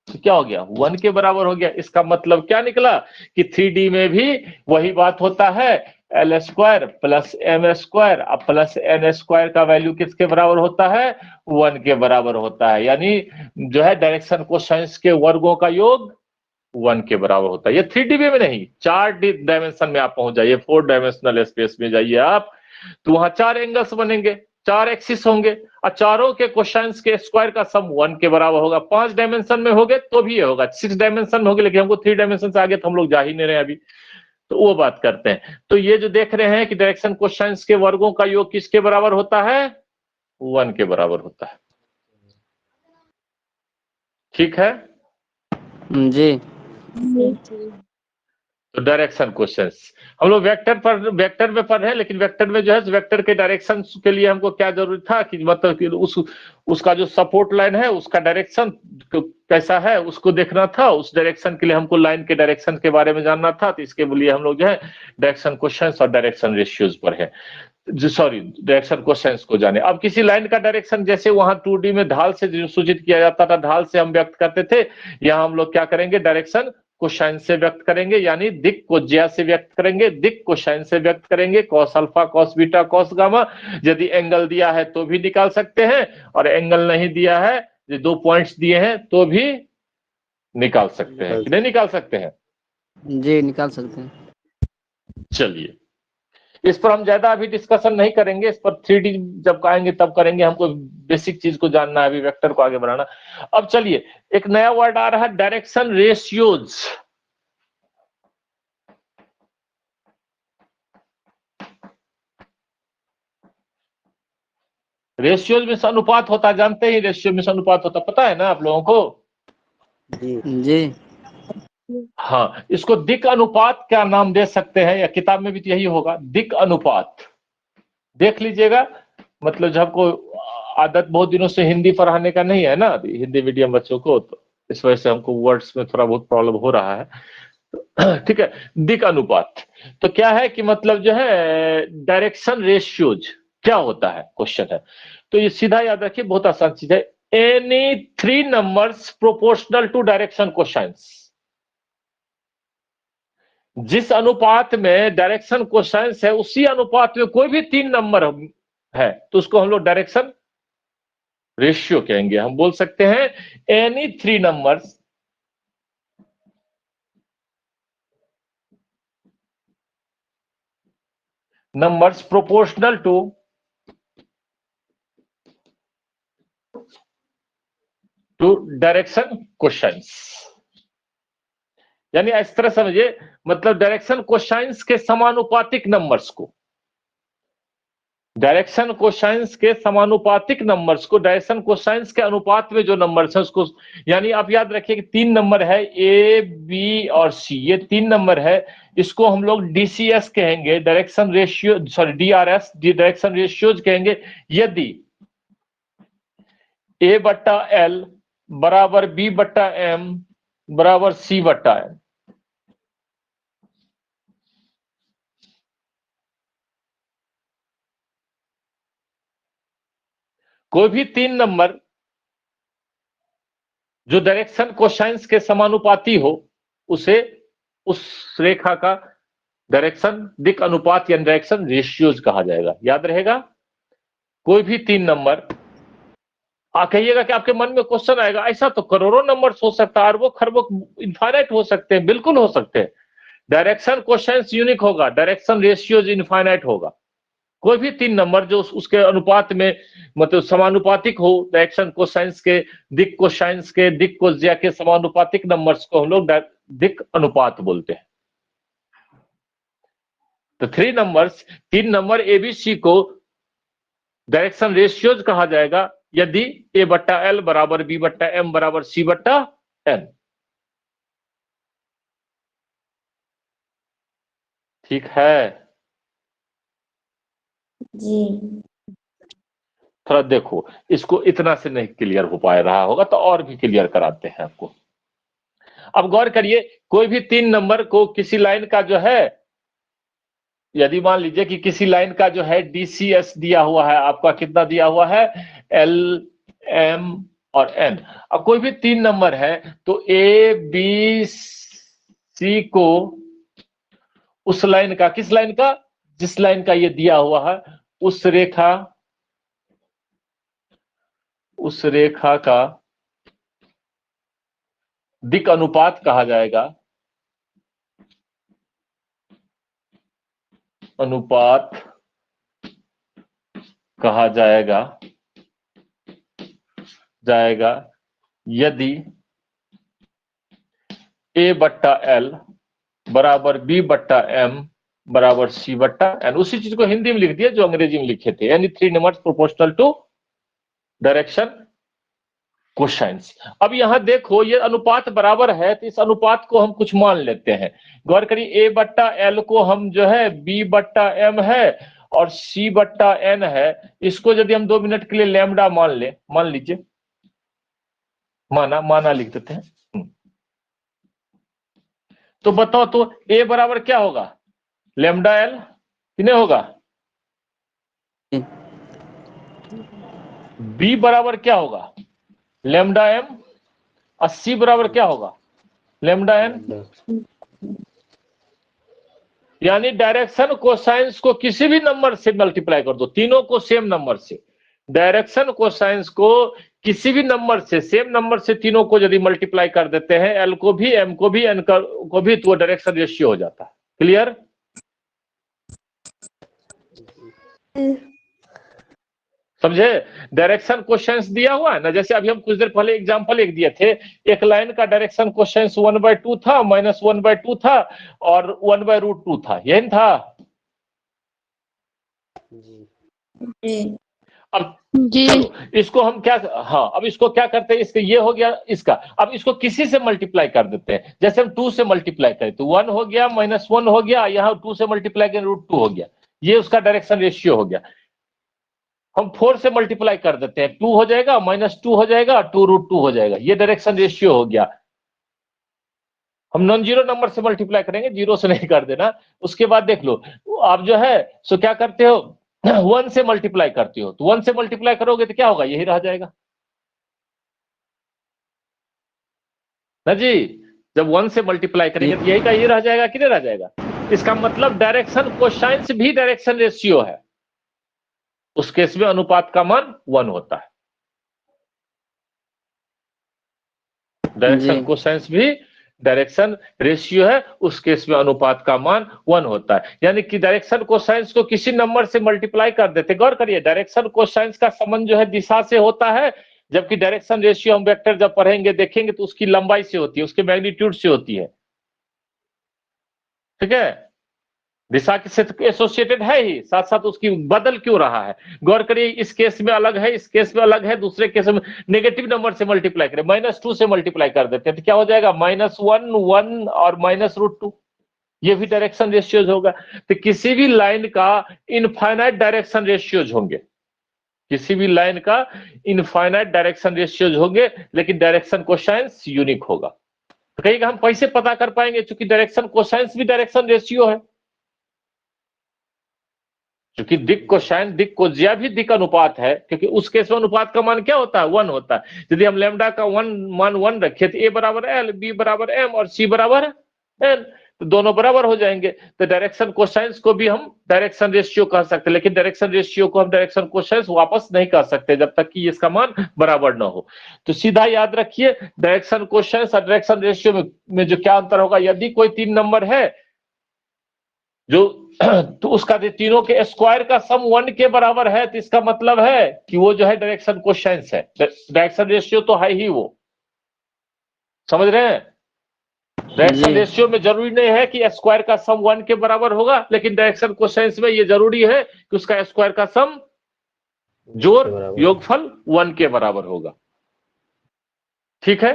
तो क्या हो गया, 1 के बराबर हो गया। इसका मतलब क्या निकला कि 3D में भी वही बात होता है, L square plus M square अब प्लस N स्क्वायर का वैल्यू किसके बराबर होता है, 1 के बराबर होता है। यानी जो है डायरेक्शन कोसाइंस के वर्गों का योग 1 के बराबर होता है। ये 3D में नहीं, 4 डायमेंशन में आप पहुंच जाइए, 4 डायमेंशनल स्पेस में जाइए आप, तो वहां 4 एंगल्स बनेंगे, 4 एक्सिस होंगे और चारों के कोसाइंस के स्क्वायर का सम 1 के बराबर होगा। 5 डायमेंशन में होगे तो भी ये होगा, 6 डायमेंशन में होगे, लेकिन हमको 3 डायमेंशन से आगे तो हम लोग जा ही नहीं रहे अभी, तो वो बात करते हैं। तो ये जो देख रहे हैं कि डायरेक्शन कोसाइंस के वर्गों का योग किसके बराबर होता है, 1 के बराबर होता है। ठीक है जी। तो डायरेक्शन क्वेश्चंस हम लोग वेक्टर में पढ़ रहे हैं, लेकिन वेक्टर में जो है वेक्टर के डायरेक्शन के लिए हमको क्या जरूरी था कि मतलब कि उसका जो सपोर्ट लाइन है उसका डायरेक्शन कैसा है उसको देखना था। उस डायरेक्शन के लिए हमको लाइन के डायरेक्शन के बारे में जानना था, तो इसके लिए हम लोग जो है डायरेक्शन क्वेश्चंस और डायरेक्शन रेशियोज पर है, सॉरी डायरेक्शन क्वेश्चंस को जाने। अब किसी लाइन का डायरेक्शन जैसे वहां 2D में ढाल से सूचित किया जाता था, ढाल से हम व्यक्त करते थे, यहाँ हम लोग क्या करेंगे, डायरेक्शन कोसाइन से व्यक्त करेंगे, यानी दिक को ज्या से व्यक्त करेंगे, दिक कोसाइन से व्यक्त करेंगे, cos alpha cos beta cos gamma. यदि एंगल दिया है तो भी निकाल सकते हैं, और एंगल नहीं दिया है, जो 2 पॉइंट्स दिए हैं तो भी निकाल सकते हैं कि नहीं निकाल सकते हैं। जी निकाल सकते हैं। चलिए, इस पर हम ज्यादा अभी डिस्कशन नहीं करेंगे, इस पर 3D जब आएंगे तब करेंगे, हमको बेसिक चीज को जानना है, अभी वेक्टर को आगे बढ़ाना। अब चलिए, एक नया वर्ड आ रहा है, डायरेक्शन रेशियोज। रेशियोज में अनुपात होता, जानते ही रेशियो में अनुपात होता, पता है ना आप लोगों को। जी। जी। हाँ, इसको दिक अनुपात क्या नाम दे सकते हैं, या किताब में भी तो यही होगा, दिक अनुपात। देख लीजिएगा, मतलब जब को आदत बहुत दिनों से हिंदी पढ़ाने का नहीं है ना, हिंदी मीडियम बच्चों को, तो इस वजह से हमको वर्ड्स में थोड़ा बहुत प्रॉब्लम हो रहा है। तो ठीक है, दिक अनुपात तो क्या है कि मतलब जो है डायरेक्शन रेशियोज क्या होता है, क्वेश्चन है। तो ये सीधा याद रखिए, बहुत आसान चीज है। Any 3 numbers proportional to direction cosines. जिस अनुपात में डायरेक्शन कोसाइंस है उसी अनुपात में कोई भी 3 नंबर है तो उसको हम लोग डायरेक्शन रेशियो कहेंगे। हम बोल सकते हैं any 3 numbers proportional to direction cosines. यानी इस तरह समझिए, मतलब डायरेक्शन कोसाइंस के समानुपातिक नंबर्स को, डायरेक्शन कोसाइंस के समानुपातिक नंबर्स को डायरेक्शन कोसाइंस के अनुपात में जो नंबर्स है उसको, यानी आप याद रखिए कि 3 नंबर है ए, बी और सी, ये 3 नंबर है, इसको हम लोग डीसीएस कहेंगे, direction ratio, sorry DRS, direction ratios कहेंगे, यदि ए बट्टा एल बराबर बी बट्टा एम बराबर सी बट्टा एम। कोई भी 3 नंबर जो डायरेक्शन कोसाइंस के समानुपाती हो, उसे उस रेखा का डायरेक्शन दिक अनुपात या डायरेक्शन रेशियोज कहा जाएगा। याद रहेगा, कोई भी 3 नंबर, आप कहिएगा कि आपके मन में क्वेश्चन आएगा, ऐसा तो करोड़ों नंबर हो सकता है, अरबों खरबों इनफाइनाइट हो सकते हैं, बिल्कुल हो सकते हैं। डायरेक्शन कोसाइंस यूनिक होगा, डायरेक्शन रेशियोज इनफाइनाइट होगा। कोई भी 3 नंबर जो उसके अनुपात में मतलब समानुपातिक हो, डायरेक्शन कोसाइंस के दिक कोसाइंस के दिक कोज्या के समानुपातिक नंबर्स को हम लोग दिक अनुपात बोलते हैं। तो 3 नंबर एबीसी को डायरेक्शन रेशियोज कहा जाएगा यदि ए बट्टा एल बराबर बी बट्टा एम बराबर सी बट्टा एन। ठीक है जी। थोड़ा देखो, इसको इतना से नहीं क्लियर हो पा रहा होगा तो और भी क्लियर कराते हैं आपको। अब गौर करिए, कोई भी 3 नंबर को किसी लाइन का जो है, यदि मान लीजिए कि किसी लाइन का जो है डीसीएस दिया हुआ है, आपका कितना दिया हुआ है, एल, एम और एन। अब कोई भी 3 नंबर है तो ए बी सी को उस लाइन का, किस लाइन का, जिस लाइन का ये दिया हुआ है, उस रेखा का दिक अनुपात कहा जाएगा, अनुपात कहा जाएगा यदि ए बट्टा एल बराबर बी बट्टा एम बराबर सी बट्टा एन। उसी चीज को हिंदी में लिख दिया जो अंग्रेजी में लिखे थे, यानी 3 numbers proportional to direction cosines. अब यहां देखो, ये अनुपात बराबर है तो इस अनुपात को हम कुछ मान लेते हैं। गौर करिए, ए बट्टा एल को हम जो है बी बट्टा एम है और सी बट्टा एन है, इसको यदि हम 2 मिनट के लिए लैम्डा मान लीजिए, माना लिख देते हैं। तो बताओ तो ए बराबर क्या होगा, लैम्डा एल कितने होगा, बी बराबर क्या होगा, लैम्डा एम, और सी बराबर क्या होगा, लैम्डा एन। यानी डायरेक्शन कोसाइंस को किसी भी नंबर से मल्टीप्लाई कर दो, तीनों को सेम नंबर से, डायरेक्शन कोसाइंस को किसी भी नंबर से, सेम नंबर से तीनों को यदि मल्टीप्लाई कर देते हैं, एल को भी, एम को भी, एन को भी, तो डायरेक्शन रेशियो हो जाता है। क्लियर? समझे? डायरेक्शन कोसाइंस दिया हुआ है ना, जैसे अभी हम कुछ देर पहले एग्जांपल एक दिए थे, एक लाइन का डायरेक्शन कोसाइंस 1/2 था, -1/2 था और 1/√2 था, यही था। अब चलो इसको हम क्या, हाँ अब इसको क्या करते हैं, इसके ये हो गया इसका, अब इसको किसी से मल्टीप्लाई कर देते हैं, जैसे हम 2 से मल्टीप्लाई करें तो 1 हो गया, -1 हो गया, यहाँ 2 से मल्टीप्लाई करें √2 हो गया, ये उसका डायरेक्शन रेशियो हो गया। हम 4 से मल्टीप्लाई कर देते हैं, 2 हो जाएगा, -2 हो जाएगा, 2√2 हो जाएगा, ये डायरेक्शन रेशियो हो गया। हम नॉन जीरो नंबर से मल्टीप्लाई करेंगे, जीरो से नहीं कर देना। उसके बाद देख लो, आप जो है सो क्या करते हो, 1 से मल्टीप्लाई करते हो, तो 1 से मल्टीप्लाई करोगे तो क्या होगा, यही रह जाएगा ना जी। जब 1 से मल्टीप्लाई करेंगे तो यही का यही रह जाएगा कि नहीं रह जाएगा। इसका मतलब डायरेक्शन कोसाइंस भी डायरेक्शन रेशियो है, उस केस में अनुपात का मान 1 होता है। डायरेक्शन कोसाइंस भी डायरेक्शन रेशियो है, उस केस में अनुपात का मान 1 होता है। यानी कि डायरेक्शन कोसाइंस को किसी नंबर से मल्टीप्लाई कर देते। गौर करिए, डायरेक्शन कोसाइंस का संबंध जो है दिशा से होता है, जबकि डायरेक्शन रेशियो हम वेक्टर जब पढ़ेंगे देखेंगे तो उसकी लंबाई से होती है, उसके मैग्नीट्यूड से होती है। ठीक है, दिशा से एसोसिएटेड है ही, साथ साथ उसकी बदल क्यों रहा है? गौर करिए, इस केस में अलग है, इस केस में अलग है, दूसरे केस में नेगेटिव नंबर से मल्टीप्लाई करें, -2 से मल्टीप्लाई कर देते हैं तो क्या हो जाएगा? -1 1 और -√2, ये भी डायरेक्शन रेशियोज होगा। तो किसी भी लाइन का इनफाइनाइट डायरेक्शन रेशियोज होंगे, किसी भी लाइन का इनफाइनाइट डायरेक्शन रेशियोज होंगे, लेकिन डायरेक्शन कोसाइंस यूनिक होगा। तो कहीं हम कैसे पता कर पाएंगे? क्योंकि डायरेक्शन कोसाइंस भी डायरेक्शन रेशियो है, क्योंकि दिक कोसाइन दिक कोज्या भी दिक अनुपात है, क्योंकि उस केस में अनुपात का मान क्या होता है? 1 होता है। यदि हम लैम्डा का मान 1 रखे तो ए बराबर एल, बी बराबर एम और सी बराबर एन, तो दोनों बराबर हो जाएंगे। तो डायरेक्शन कोसाइंस को भी हम डायरेक्शन रेशियो कह सकते हैं, लेकिन डायरेक्शन रेशियो को हम डायरेक्शन कोसाइंस वापस नहीं कह सकते जब तक कि इसका मान बराबर ना हो। तो सीधा याद रखिए, डायरेक्शन कोसाइंस और डायरेक्शन रेशियो में जो क्या अंतर होगा? यदि कोई 3 नंबर है जो तो उसका तीनों के स्क्वायर का सम 1 के बराबर है, तो इसका मतलब है कि वो जो है डायरेक्शन कोसाइंस है। डायरेक्शन रेशियो तो है ही वो, समझ रहे हैं? डायरेक्शन रेशियो में जरूरी नहीं है कि स्क्वायर का सम 1 के बराबर होगा, लेकिन डायरेक्शन कोसाइंस में ये जरूरी है कि उसका स्क्वायर का सम जोड़ योगफल 1 के बराबर होगा। ठीक है,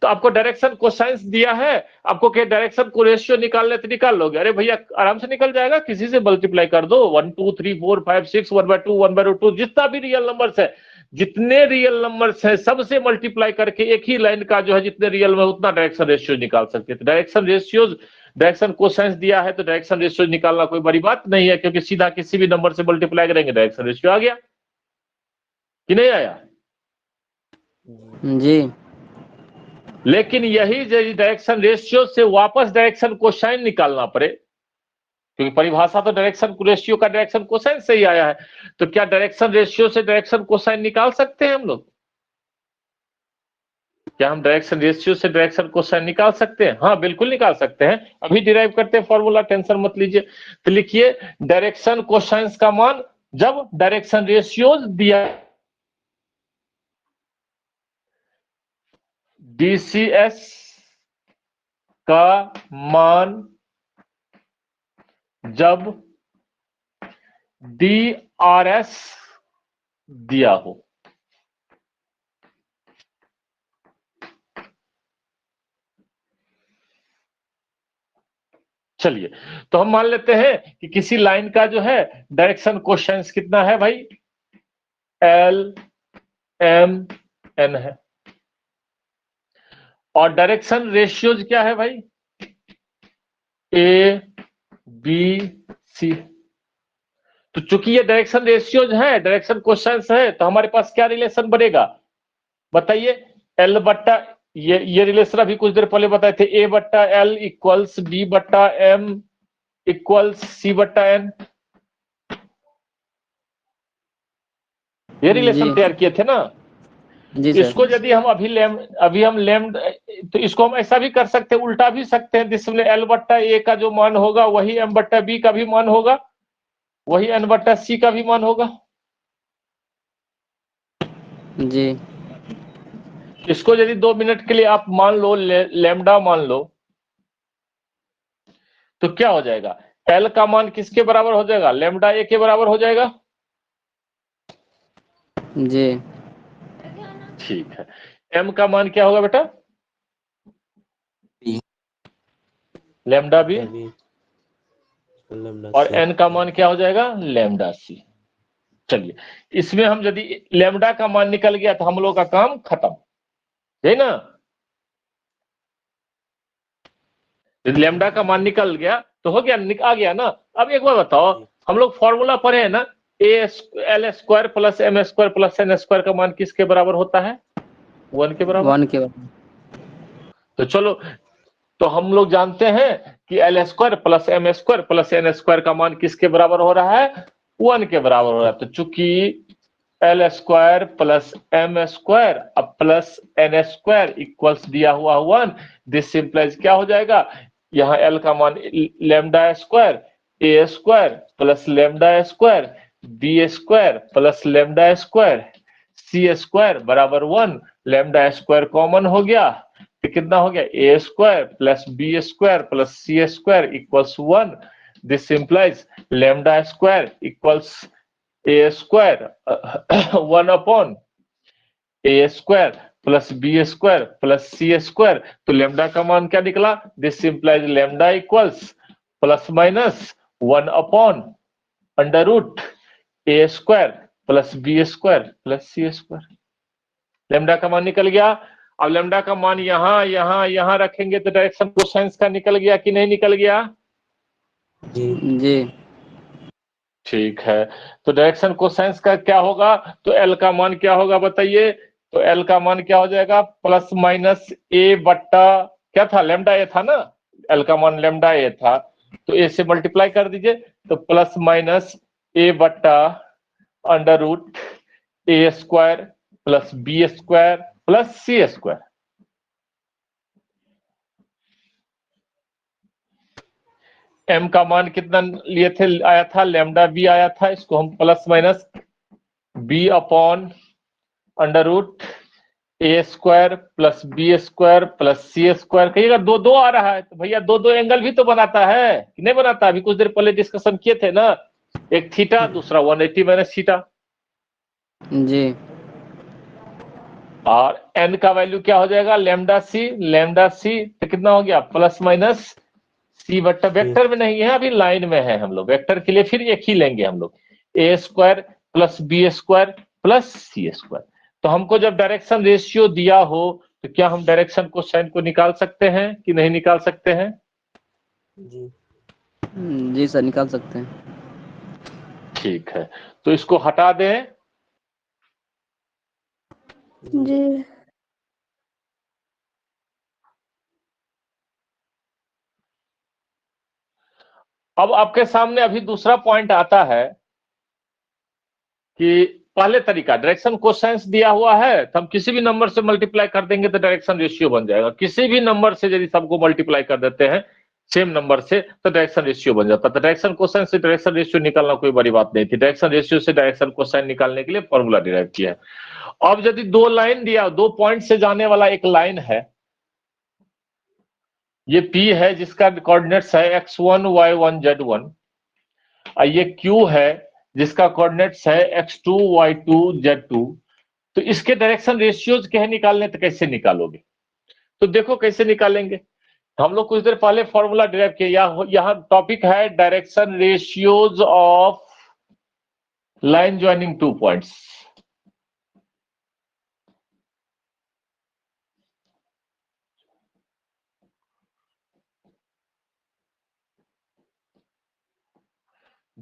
तो आपको डायरेक्शन कोसाइंस दिया है, आपको क्या डायरेक्शन को रेशियो निकालने तो निकाल लोगे? अरे भैया आराम से निकल जाएगा, किसी से मल्टीप्लाई कर दो, 1 2 3 4 5 6 1/2 1/2, जितना भी रियल नंबर्स है, जितने रियल नंबर्स है सबसे मल्टीप्लाई करके एक ही लाइन का जो है जितने रियल में उतना डायरेक्शन रेशियो निकाल सकते हैं। डायरेक्शन रेशियो डायरेक्शन कोसाइंस दिया है तो डायरेक्शन रेशियो निकालना कोई बड़ी बात नहीं है, क्योंकि सीधा किसी भी नंबर से मल्टीप्लाई करेंगे डायरेक्शन रेशियो आ गया कि नहीं आया? जी। लेकिन यही डायरेक्शन रेशियो से वापस डायरेक्शन कोसाइन निकालना पड़े, क्योंकि परिभाषा तो डायरेक्शन रेशियो का डायरेक्शन कोसाइन से ही आया है, तो क्या डायरेक्शन रेशियो से डायरेक्शन कोसाइन निकाल सकते हैं हम लोग? क्या हम डायरेक्शन रेशियो से डायरेक्शन कोसाइन निकाल सकते हैं? हाँ बिल्कुल निकाल सकते हैं, अभी डिराइव करते हैं फॉर्मूला, टेंशन मत लीजिए। तो लिखिए डायरेक्शन कोसाइंस का मान जब डायरेक्शन रेशियो दिया DCS का मान जब DRS दिया हो। चलिए, तो हम मान लेते हैं कि किसी लाइन का जो है डायरेक्शन कोसाइंस कितना है भाई? L M N है, और डायरेक्शन रेशियोज क्या है भाई? A B C। तो चूंकि ये डायरेक्शन रेशियोज है, डायरेक्शन कोसाइंस है, तो हमारे पास क्या रिलेशन बनेगा बताइए? L बट्टा ये रिलेशन अभी कुछ देर पहले बताए थे, A बट्टा L इक्वल्स B बट्टा M इक्वल्स C बट्टा N, ये रिलेशन तैयार किए थे ना? जी इसको यदि हम अभी हम लैम्ड, तो इसको हम ऐसा भी कर सकते हैं, उल्टा भी सकते हैं, जिसमें L बट्टा A का जो मान होगा वही M बट्टा B का भी मान होगा, वही N बट्टा C का भी मान होगा। जी। इसको यदि 2 मिनट के लिए आप मान लो, लैम्डा मान लो, तो क्या हो जाएगा? L का मान किसके बराबर हो जाएगा? लैम्डा A के बराबर हो जाएगा। जी ठीक है, M का मान क्या होगा बेटा? लैम्डा B, और N का मान क्या हो जाएगा? Lambda C। चलिए, इसमें हम यदि लैम्डा का मान निकल गया तो हम लोग का काम खत्म है ना? यदि लैम्डा का मान निकल गया तो हो गया, आ गया ना? अब एक बार बताओ, हम लोग फॉर्मूला पढ़े हैं ना, L square plus M square plus N square का मान किसके बराबर होता है? 1 के बराबर। 1 के बराबर। तो चलो, तो हम लोग जानते हैं कि L square plus M square plus N square का मान किसके बराबर हो रहा है? 1 के बराबर हो रहा है। तो चूंकि L square plus M square अब प्लस N स्क्वायर इक्वल्स दिया हुआ 1, दिस सिंप्लाइज क्या हो जाएगा? यहाँ L का मान lambda square A square plus lambda square B square plus lambda square C square बराबर 1, लैम्डा स्क्वायर कॉमन हो गया तो कितना हो गया? A square plus B square plus C square equals 1, this implies lambda square equals A square 1 A square plus B square plus C square. तो lambda का मान क्या निकला? This implies lambda equals plus minus 1/√, A square plus B square plus C square. Lambda का मान निकल गया। अब लैम्डा का मान यहां यहां यहां रखेंगे तो डायरेक्शन कोसाइंस का निकल गया कि नहीं निकल गया? जी ठीक है। तो डायरेक्शन कोसाइंस का क्या होगा? तो एल का मान क्या होगा बताइए? तो एल का मान क्या हो जाएगा? प्लस माइनस ए बट्टा क्या था? लैम्डा ए था ना, एल का मान लैम्डा ए था, तो ए से मल्टीप्लाई कर दीजिए, तो प्लस माइनस ए बट्टा under root A square plus B square plus C square. M का मान कितना लिए थे? आया था लैम्डा बी आया था, इसको हम plus minus B upon under root A square plus B square plus C square. कहिएगा दो दो आ रहा है, तो भैया दो दो एंगल भी तो बनाता है कि नहीं बनाता? अभी कुछ देर पहले डिस्कशन किए थे ना, एक थीटा दूसरा 180 माइनस थीटा। जी और एन का वैल्यू क्या हो जाएगा? लैम्डा सी तो कितना हो गया? प्लस माइनस सी बट्टा, वेक्टर में नहीं है अभी, लाइन में है हम लोग, वेक्टर के लिए फिर एक ही लेंगे हम लोग, A square plus B square plus C square. तो हमको जब डायरेक्शन रेशियो दिया हो तो क्या हम डायरेक्शन कोसाइन को निकाल सकते हैं कि नहीं निकाल सकते हैं? जी सर निकाल सकते हैं। ठीक है, तो इसको हटा दें। जी अब आपके सामने अभी दूसरा पॉइंट आता है कि पहले तरीका डायरेक्शन कोसाइंस दिया हुआ है तो हम किसी भी नंबर से मल्टीप्लाई कर देंगे तो डायरेक्शन रेशियो बन जाएगा। किसी भी नंबर से यदि सबको मल्टीप्लाई कर देते हैं सेम नंबर से तो डायरेक्शन रेशियो बन जाता है। तो डायरेक्शन कोसाइन से डायरेक्शन रेशियो निकालना कोई बड़ी बात नहीं थी। डायरेक्शन रेशियो से डायरेक्शन कोसाइन निकालने के लिए फॉर्मूला डिराइव किया है। अब यदि दो लाइन दिया, दो पॉइंट से जाने वाला एक लाइन है, ये P है जिसका कोऑर्डिनेट्स है x1 y1 z1, और ये Q है जिसका कोऑर्डिनेट्स है x2 y2 z2। तो इसके डायरेक्शन रेशियोज क्या है निकालने, तो कैसे निकालोगे? तो देखो कैसे निकालेंगे। हम लोग कुछ देर पहले फॉर्मूला डिराइव किए, यहाँ टॉपिक है direction ratios of line joining two points.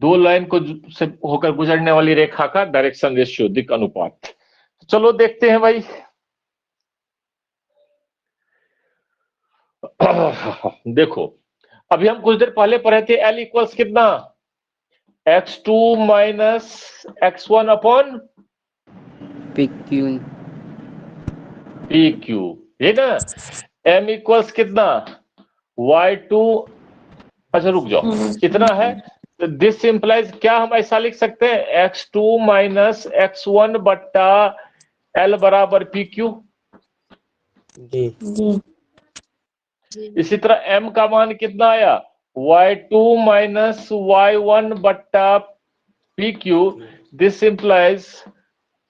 दो लाइन को से होकर गुजरने वाली रेखा का डायरेक्शन रेशियो, दिक् अनुपात। चलो देखते हैं भाई। देखो अभी हम कुछ देर पहले पढ़े थे L इक्वल्स कितना? x2 minus x1 upon P Q P Q, ये ना। m इक्वल्स कितना? y2, अच्छा रुक जाओ, कितना है? दिस इंप्लाइज क्या हम ऐसा लिख सकते हैं? x2 माइनस x1 बट्टा L बराबर पी क्यू। जी इसी तरह m का मान कितना आया? y2 माइनस y1 बट्टा P Q. This implies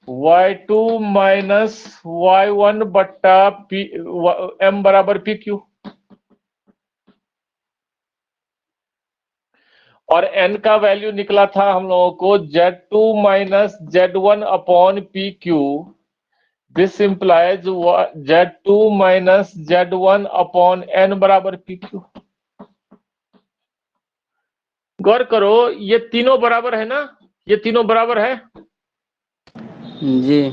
y2 minus y1 बट्टा m बराबर पी क्यू। और n का वैल्यू निकला था हम लोगों को z2 minus z1 upon P Q. This implies z2 minus z1 upon n बराबर पी क्यू। गौर करो ये तीनों बराबर है ना, ये तीनों बराबर है। जी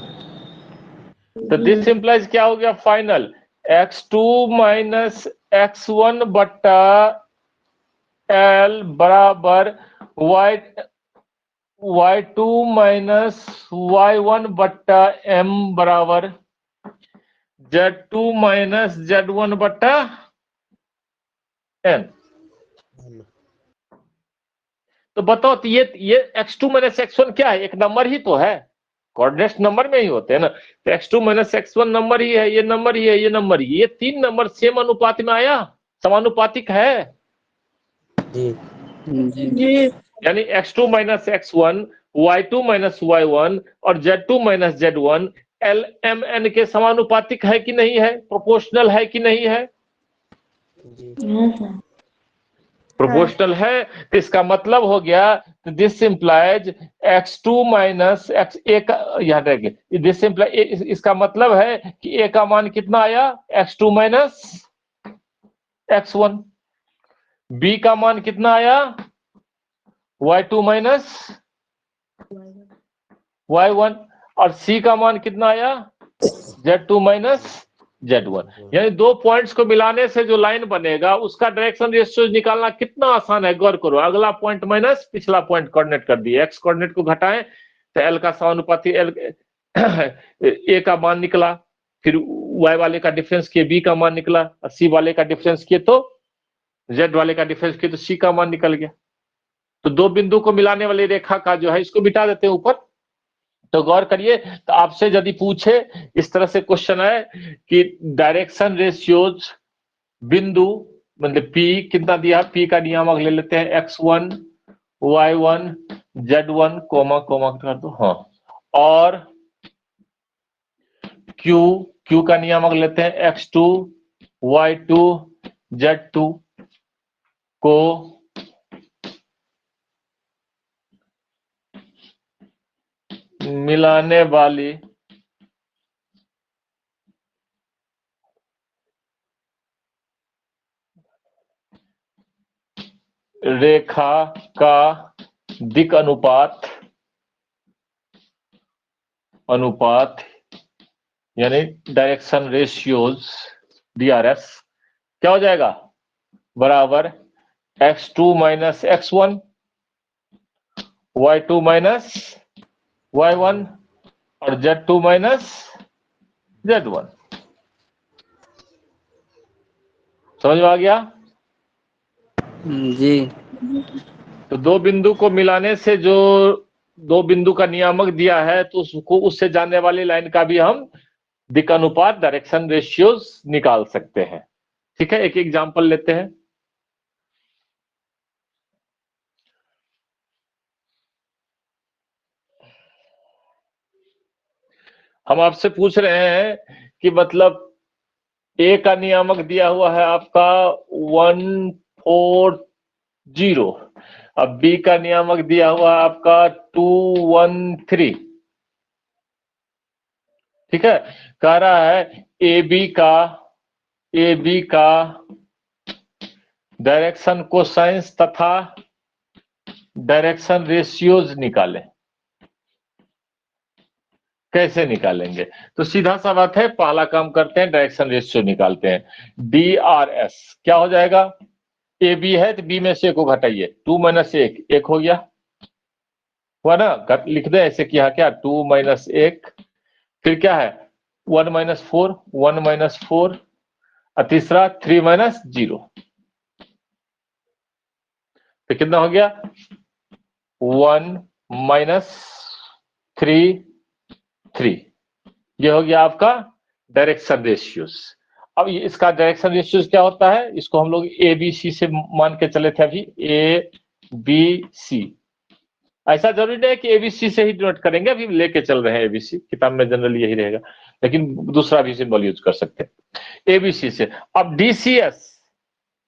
तो दिस इंप्लाइज क्या हो गया फाइनल? x2 माइनस x1 बट्टा L बराबर y2 माइनस y1 बट्टा m बराबर z2 माइनस z1 बट्टा n। तो बताओ, तो ये x2 माइनस x1 क्या है? एक नंबर ही तो है, कोऑर्डिनेट्स नंबर में ही होते हैं ना। तो x2 माइनस x1 नंबर ही है, ये नंबर ही है, ये नंबर ही, ये तीन नंबर सेम अनुपात में आया, समानुपातिक है। जी जी यानी x2 minus x1, y2 minus y1 और z2 माइनस z1 LMN के समानुपातिक है कि नहीं है, प्रोपोर्शनल है कि नहीं है? हाँ प्रोपोर्शनल है, तो इसका मतलब हो गया this implies x2 minus x एक, याद रखिए दिस इंप्लाई, इसका मतलब है कि a का मान कितना आया, x2 माइनस x1, b का मान कितना आया, y2 माइनस y1 और c का मान कितना आया, z2 माइनस z1। यानी दो पॉइंट्स को मिलाने से जो लाइन बनेगा उसका डायरेक्शन रेशियो निकालना कितना आसान है, गौर करो। अगला पॉइंट माइनस पिछला पॉइंट कोऑर्डिनेट कर दिए, एक्स कोऑर्डिनेट को घटाएं तो एल का समानुपाती एल ए का मान निकला, फिर वाई वाले का डिफरेंस किए बी का मान निकला, और सी वाले का डिफरेंस किए तो जेड वाले का डिफरेंस किए तो सी का मान निकल गया। तो दो बिंदु को मिलाने वाली रेखा का जो है इसको मिटा देते हैं ऊपर। तो गौर करिए, तो आपसे यदि पूछे इस तरह से क्वेश्चन है कि डायरेक्शन रेशियोज बिंदु, मतलब P कितना दिया, P का नियामक ले लेते हैं x1 y1 z1 coma coma कर दो, हाँ, और Q का नियामक लेते हैं x2 y2 z2 को मिलाने वाली रेखा का दिक अनुपात यानी डायरेक्शन रेशियोज DRS क्या हो जाएगा, बराबर x2 minus x1 y2 minus y1 और z2 माइनस z1। समझ में आ गया? जी तो दो बिंदु को मिलाने से जो दो बिंदु का नियामक दिया है तो उसको, उससे जाने वाली लाइन का भी हम दिक अनुपात डायरेक्शन रेशियोज निकाल सकते हैं। ठीक है, एक एग्जांपल लेते हैं। हम आपसे पूछ रहे हैं कि मतलब ए का नियामक दिया हुआ है आपका 140, अब बी का नियामक दिया हुआ है आपका 213। ठीक है, कह रहा है ए बी का डायरेक्शन कोसाइंस तथा डायरेक्शन रेशियोज निकालें। कैसे निकालेंगे? तो सीधा सा बात है, पहला काम करते हैं डायरेक्शन रेशियो निकालते हैं। DRS क्या हो जाएगा, ए बी है तो बी में से एक को घटाइए, 2 माइनस 1 1 हो गया, हुआ ना, लिख दे ऐसे किया क्या, 2 माइनस 1, फिर क्या है 1 माइनस 4 1 माइनस 4 और तीसरा 3 माइनस 0, तो कितना हो गया 1 माइनस 3 3। ये हो गया आपका डायरेक्शन रेशियोज। अब ये इसका डायरेक्शन रेशियोज क्या होता है, इसको हम लोग ABC से मान के चले थे अभी, ABC। ऐसा जरूरी नहीं है कि ABC से ही डिनोट करेंगे, अभी लेके चल रहे हैं ABC, किताब में जनरली यही रहेगा, लेकिन दूसरा भी सिंबल यूज कर सकते हैं ABC से। अब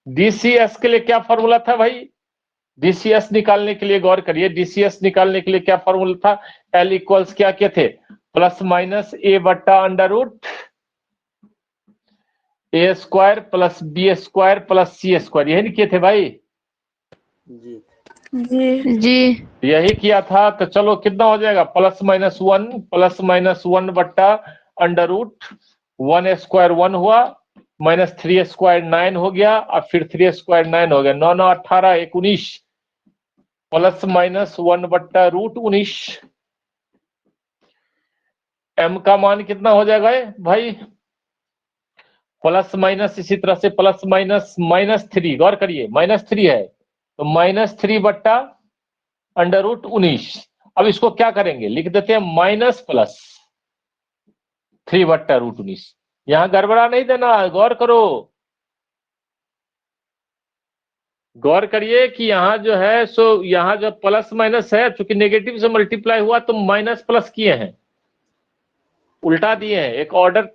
DCS के लिए क्या फॉर्मूला था भाई, DCS निकालने के लिए गौर करिए, DCS निकालने के लिए क्या फॉर्मूला था, L इक्वल्स क्या क्या थे, प्लस माइनस A बट्टा under root A square plus B square plus C square, यही नहीं किए थे भाई? जी जी यही किया था। तो चलो कितना हो जाएगा, प्लस माइनस 1 बट्टा अंडर रूट 1 स्क्वायर 1 हुआ, माइनस 3 स्क्वायर 9 हो गया, और फिर 3 स्क्वायर 9 हो गया, 9 9 18 1 19, प्लस माइनस 1 बट्टा रूट 19। M का मान कितना हो जाएगा भाई, प्लस माइनस, इसी तरह से प्लस माइनस -3, गौर करिए -3 है, तो -3 बट्टा अंडर रूट 19। अब इसको क्या करेंगे, लिख देते हैं माइनस प्लस 3 बट्टा रूट 19। यहां गड़बड़ा नहीं देना, गौर करो, गौर करिए कि यहाँ जो है सो यहाँ जो प्लस माइनस है, चूंकि नेगेटिव से मल्टीप्लाई हुआ तो माइनस प्लस किए हैं, उल्टा दिए हैं, एक ऑर्डर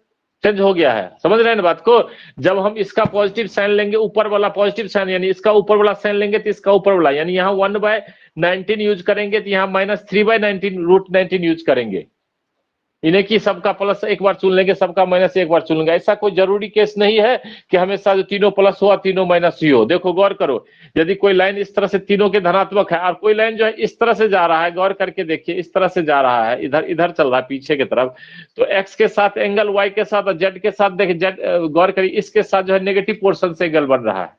चेंज हो गया है। समझ रहे हैं ना बात को? जब हम इसका पॉजिटिव साइन लेंगे, ऊपर वाला पॉजिटिव साइन, यानी इसका ऊपर वाला साइन लेंगे तो इसका ऊपर वाला, यानी यहाँ 1/19 यूज करेंगे तो यहाँ -3/19 √19 यूज करेंगे। इन्हें कि सबका प्लस एक बार चुन लेंगे, सबका माइनस एक बार चुन लेंगे। ऐसा कोई जरूरी केस नहीं है कि हमेशा जो तीनों प्लस हुआ तीनों माइनस ही हो। देखो गौर करो, यदि कोई लाइन इस तरह से तीनों के धनात्मक है और कोई लाइन जो है इस तरह से जा रहा है, गौर करके देखिए, इस तरह से जा रहा है, इधर इधर चल रहा है पीछे की तरफ, तो एक्स के साथ एंगल, वाई के साथ और जेड के साथ, देखिए जेड, गौर करिए इसके साथ जो है नेगेटिव पोर्शन से एंगल बन रहा है,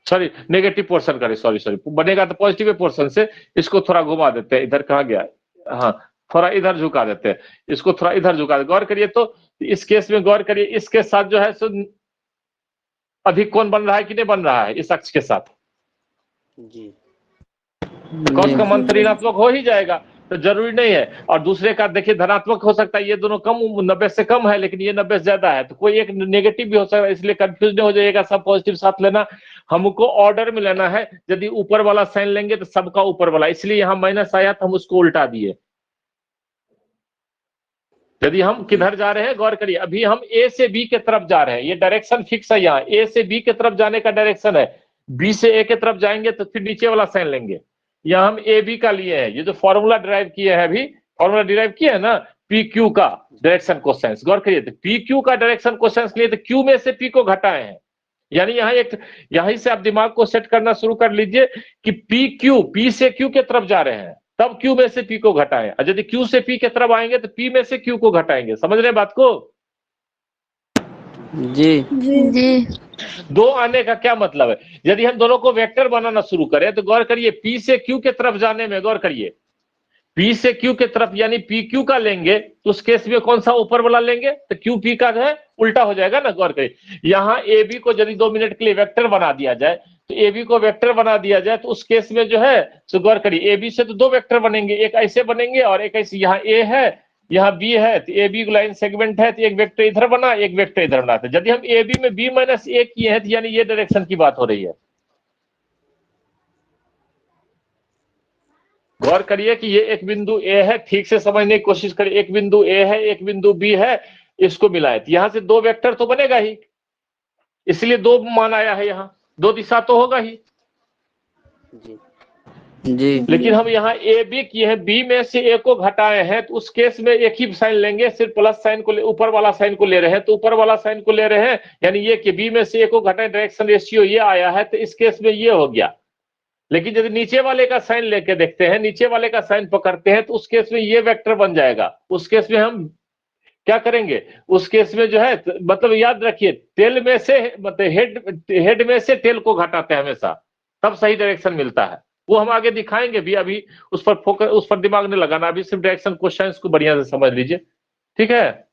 सॉरी नेगेटिव पोर्शन करे, सॉरी बनेगा तो पॉजिटिव पोर्शन से। इसको थोड़ा घुमा देते हैं, इधर कहाँ गया, हाँ थोड़ा इधर झुका देते हैं, इसको थोड़ा इधर झुका दे। गौर करिए तो इस केस में गौर करिए, इसके साथ जो है सो अधिक कोण बन रहा है कि नहीं बन रहा है इस अक्ष के साथ? जी कौन का मान ऋणात्मक हो ही जाएगा, तो जरूरी नहीं है। और दूसरे का देखिए धनात्मक हो सकता है, ये दोनों कम 90 से कम है, लेकिन ये 90 से ज्यादा है, तो कोई एक नेगेटिव भी हो सकता है, इसलिए कंफ्यूज नहीं हो जाएगा, सब पॉजिटिव साथ लेना। हमको ऑर्डर में लेना है, यदि ऊपर वाला साइन लेंगे तो सबका ऊपर वाला, इसलिए यहाँ माइनस आया तो हम उसको उल्टा दिए। यदि हम किधर जा रहे हैं, गौर करिए, अभी हम ए से बी के तरफ जा रहे हैं, ये डायरेक्शन फिक्स है, यहाँ ए से बी के तरफ जाने का डायरेक्शन है। बी से ए के तरफ जाएंगे तो फिर नीचे वाला साइन लेंगे। यहाँ हम ए बी का लिए हैं, ये जो फॉर्मूला डिराइव किए हैं, अभी फॉर्मूला डिराइव किया है ना, पी क्यू का डायरेक्शन कोसाइंस। गौर करिए, तो पी क्यू का डायरेक्शन कोसाइंस लिए तो क्यू में से पी को घटाए हैं, यानी यहाँ एक, यहीं से आप दिमाग को सेट करना शुरू कर लीजिए कि पी क्यू, पी से क्यू के तरफ जा रहे हैं, तब क्यू में से पी को घटाएं, और यदि क्यू से पी के तरफ आएंगे तो पी में से क्यू को घटाएंगे। समझ रहे हैं बात को? जी जी दो आने का क्या मतलब है? यदि हम दोनों को वेक्टर बनाना शुरू करें तो गौर करिए, पी से क्यू के तरफ जाने में, गौर करिए पी से क्यू के तरफ, यानी पी क्यू का लेंगे तो उस केस में कौन सा ऊपर वाला लेंगे, तो क्यू पी का जो है उल्टा हो जाएगा ना। गौर करिए, यहाँ ए बी को यदि 2 मिनट के लिए वेक्टर बना दिया जाए, तो ए बी को वेक्टर बना दिया जाए, तो उस केस में जो है तो गौर करिए, ए बी से तो 2 वेक्टर बनेंगे, एक ऐसे बनेंगे और एक ऐसे, यहाँ ए है यहाँ बी है, तो ए बी लाइन सेगमेंट है, तो एक वेक्टर इधर बना, एक वेक्टर इधर बना। यदि हम ए बी में बी माइनस ए किए हैं, तो यानी ये डायरेक्शन की बात हो रही है। गौर करिए कि ये एक बिंदु ए है, ठीक से समझने की कोशिश करिए, एक बिंदु ए है, एक बिंदु बी है, इसको मिलाए तो यहां से 2 वेक्टर तो बनेगा ही, इसलिए 2 मान आया है, यहाँ 2 दिशा तो होगा ही। जी जी लेकिन हम यहाँ ए बी किए हैं, बी में से ए को घटाए हैं, तो उस केस में एक ही साइन लेंगे, सिर्फ प्लस साइन को ऊपर वाला साइन को ले रहे हैं, तो ऊपर वाला साइन को ले रहे हैं, यानी ये कि बी में से ए को घटाए, डायरेक्शन रेशियो ये आया है, तो इस केस में ये हो गया। लेकिन यदि नीचे वाले का साइन लेके देखते हैं, नीचे वाले का साइन पकड़ते हैं, तो उस केस में ये वेक्टर बन जाएगा। उस केस में हम क्या करेंगे, उस केस में जो है मतलब याद रखिए, टेल में से मतलब हेड में से टेल को घटाते हैं हमेशा, तब सही डायरेक्शन मिलता है। वो हम आगे दिखाएंगे भी, अभी उस पर फोकस, उस पर दिमाग नहीं लगाना, अभी सिर्फ डायरेक्शन क्वेश्चंस को बढ़िया से समझ लीजिए, ठीक है?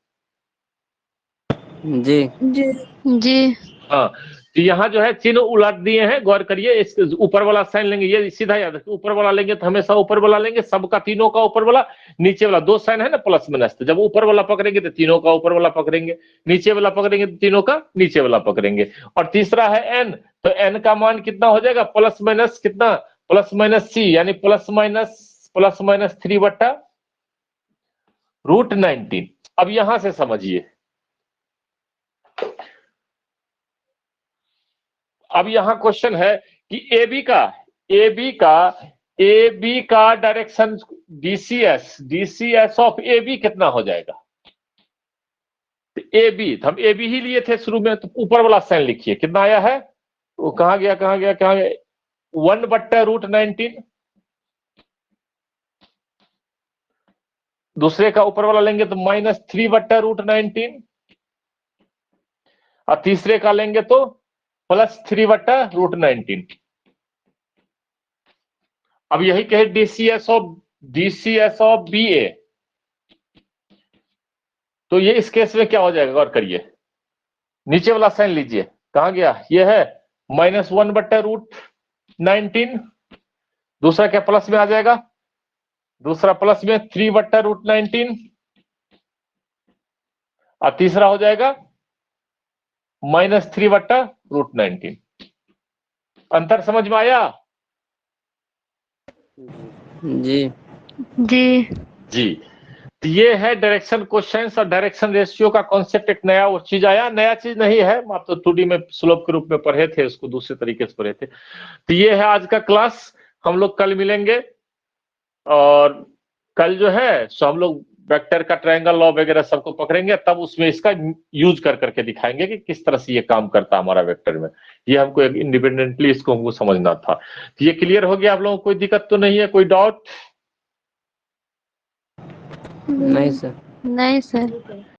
जी जी जी हाँ, तो यहाँ जो है चिन्ह उलट दिए हैं, गौर करिए, इस ऊपर वाला साइन लेंगे, ये सीधा याद रखिए, ऊपर वाला लेंगे तो हमेशा ऊपर वाला लेंगे, सबका तीनों का ऊपर वाला, नीचे वाला 2 साइन है ना प्लस माइनस, तो जब ऊपर वाला पकड़ेंगे तो तीनों का ऊपर वाला पकड़ेंगे, नीचे वाला पकड़ेंगे तो तीनों का नीचे वाला पकड़ेंगे। और तीसरा है एन, तो एन का मान कितना हो जाएगा, प्लस माइनस कितना, प्लस माइनस सी, यानी प्लस माइनस 3/√19। अब यहां से समझिए, अब यहां क्वेश्चन है कि ए बी का direction DCs of A B कितना हो जाएगा। ए बी, हम ए बी ही लिए थे शुरू में, तो ऊपर वाला साइन लिखिए, कितना आया है, वो कहां गया 1/√19। दूसरे का ऊपर वाला लेंगे तो -3/√19, और तीसरे का लेंगे तो +3/√19। अब यही कहे डीसीएस ऑफ बी ए, तो ये इस केस में क्या हो जाएगा, गौर करिए, नीचे वाला साइन लीजिए, कहां गया, ये है -1/√19, दूसरा क्या प्लस में आ जाएगा, दूसरा प्लस में 3/√19, और तीसरा हो जाएगा -3/√19। अंतर समझ में आया? जी जी जी। तो ये है डायरेक्शन क्वेश्चंस और डायरेक्शन रेशियो का कॉन्सेप्ट, एक नया वो चीज आया। नया चीज नहीं है, आप तो 2D में स्लोप के रूप में पढ़े थे, इसको दूसरे तरीके से पढ़े थे। तो ये है आज का क्लास। हम लोग कल मिलेंगे, और कल जो है सो हम लोग वेक्टर का ट्रायंगल लॉ वगैरह सबको पकड़ेंगे, तब उसमें इसका यूज कर करके दिखाएंगे कि किस तरह से ये काम करता है हमारा वेक्टर में। ये हमको इंडिपेंडेंटली इसको हमको समझना था। तो ये क्लियर हो गया आप लोगों को? कोई दिक्कत तो नहीं है? कोई डाउट? नहीं सर। नहीं सर।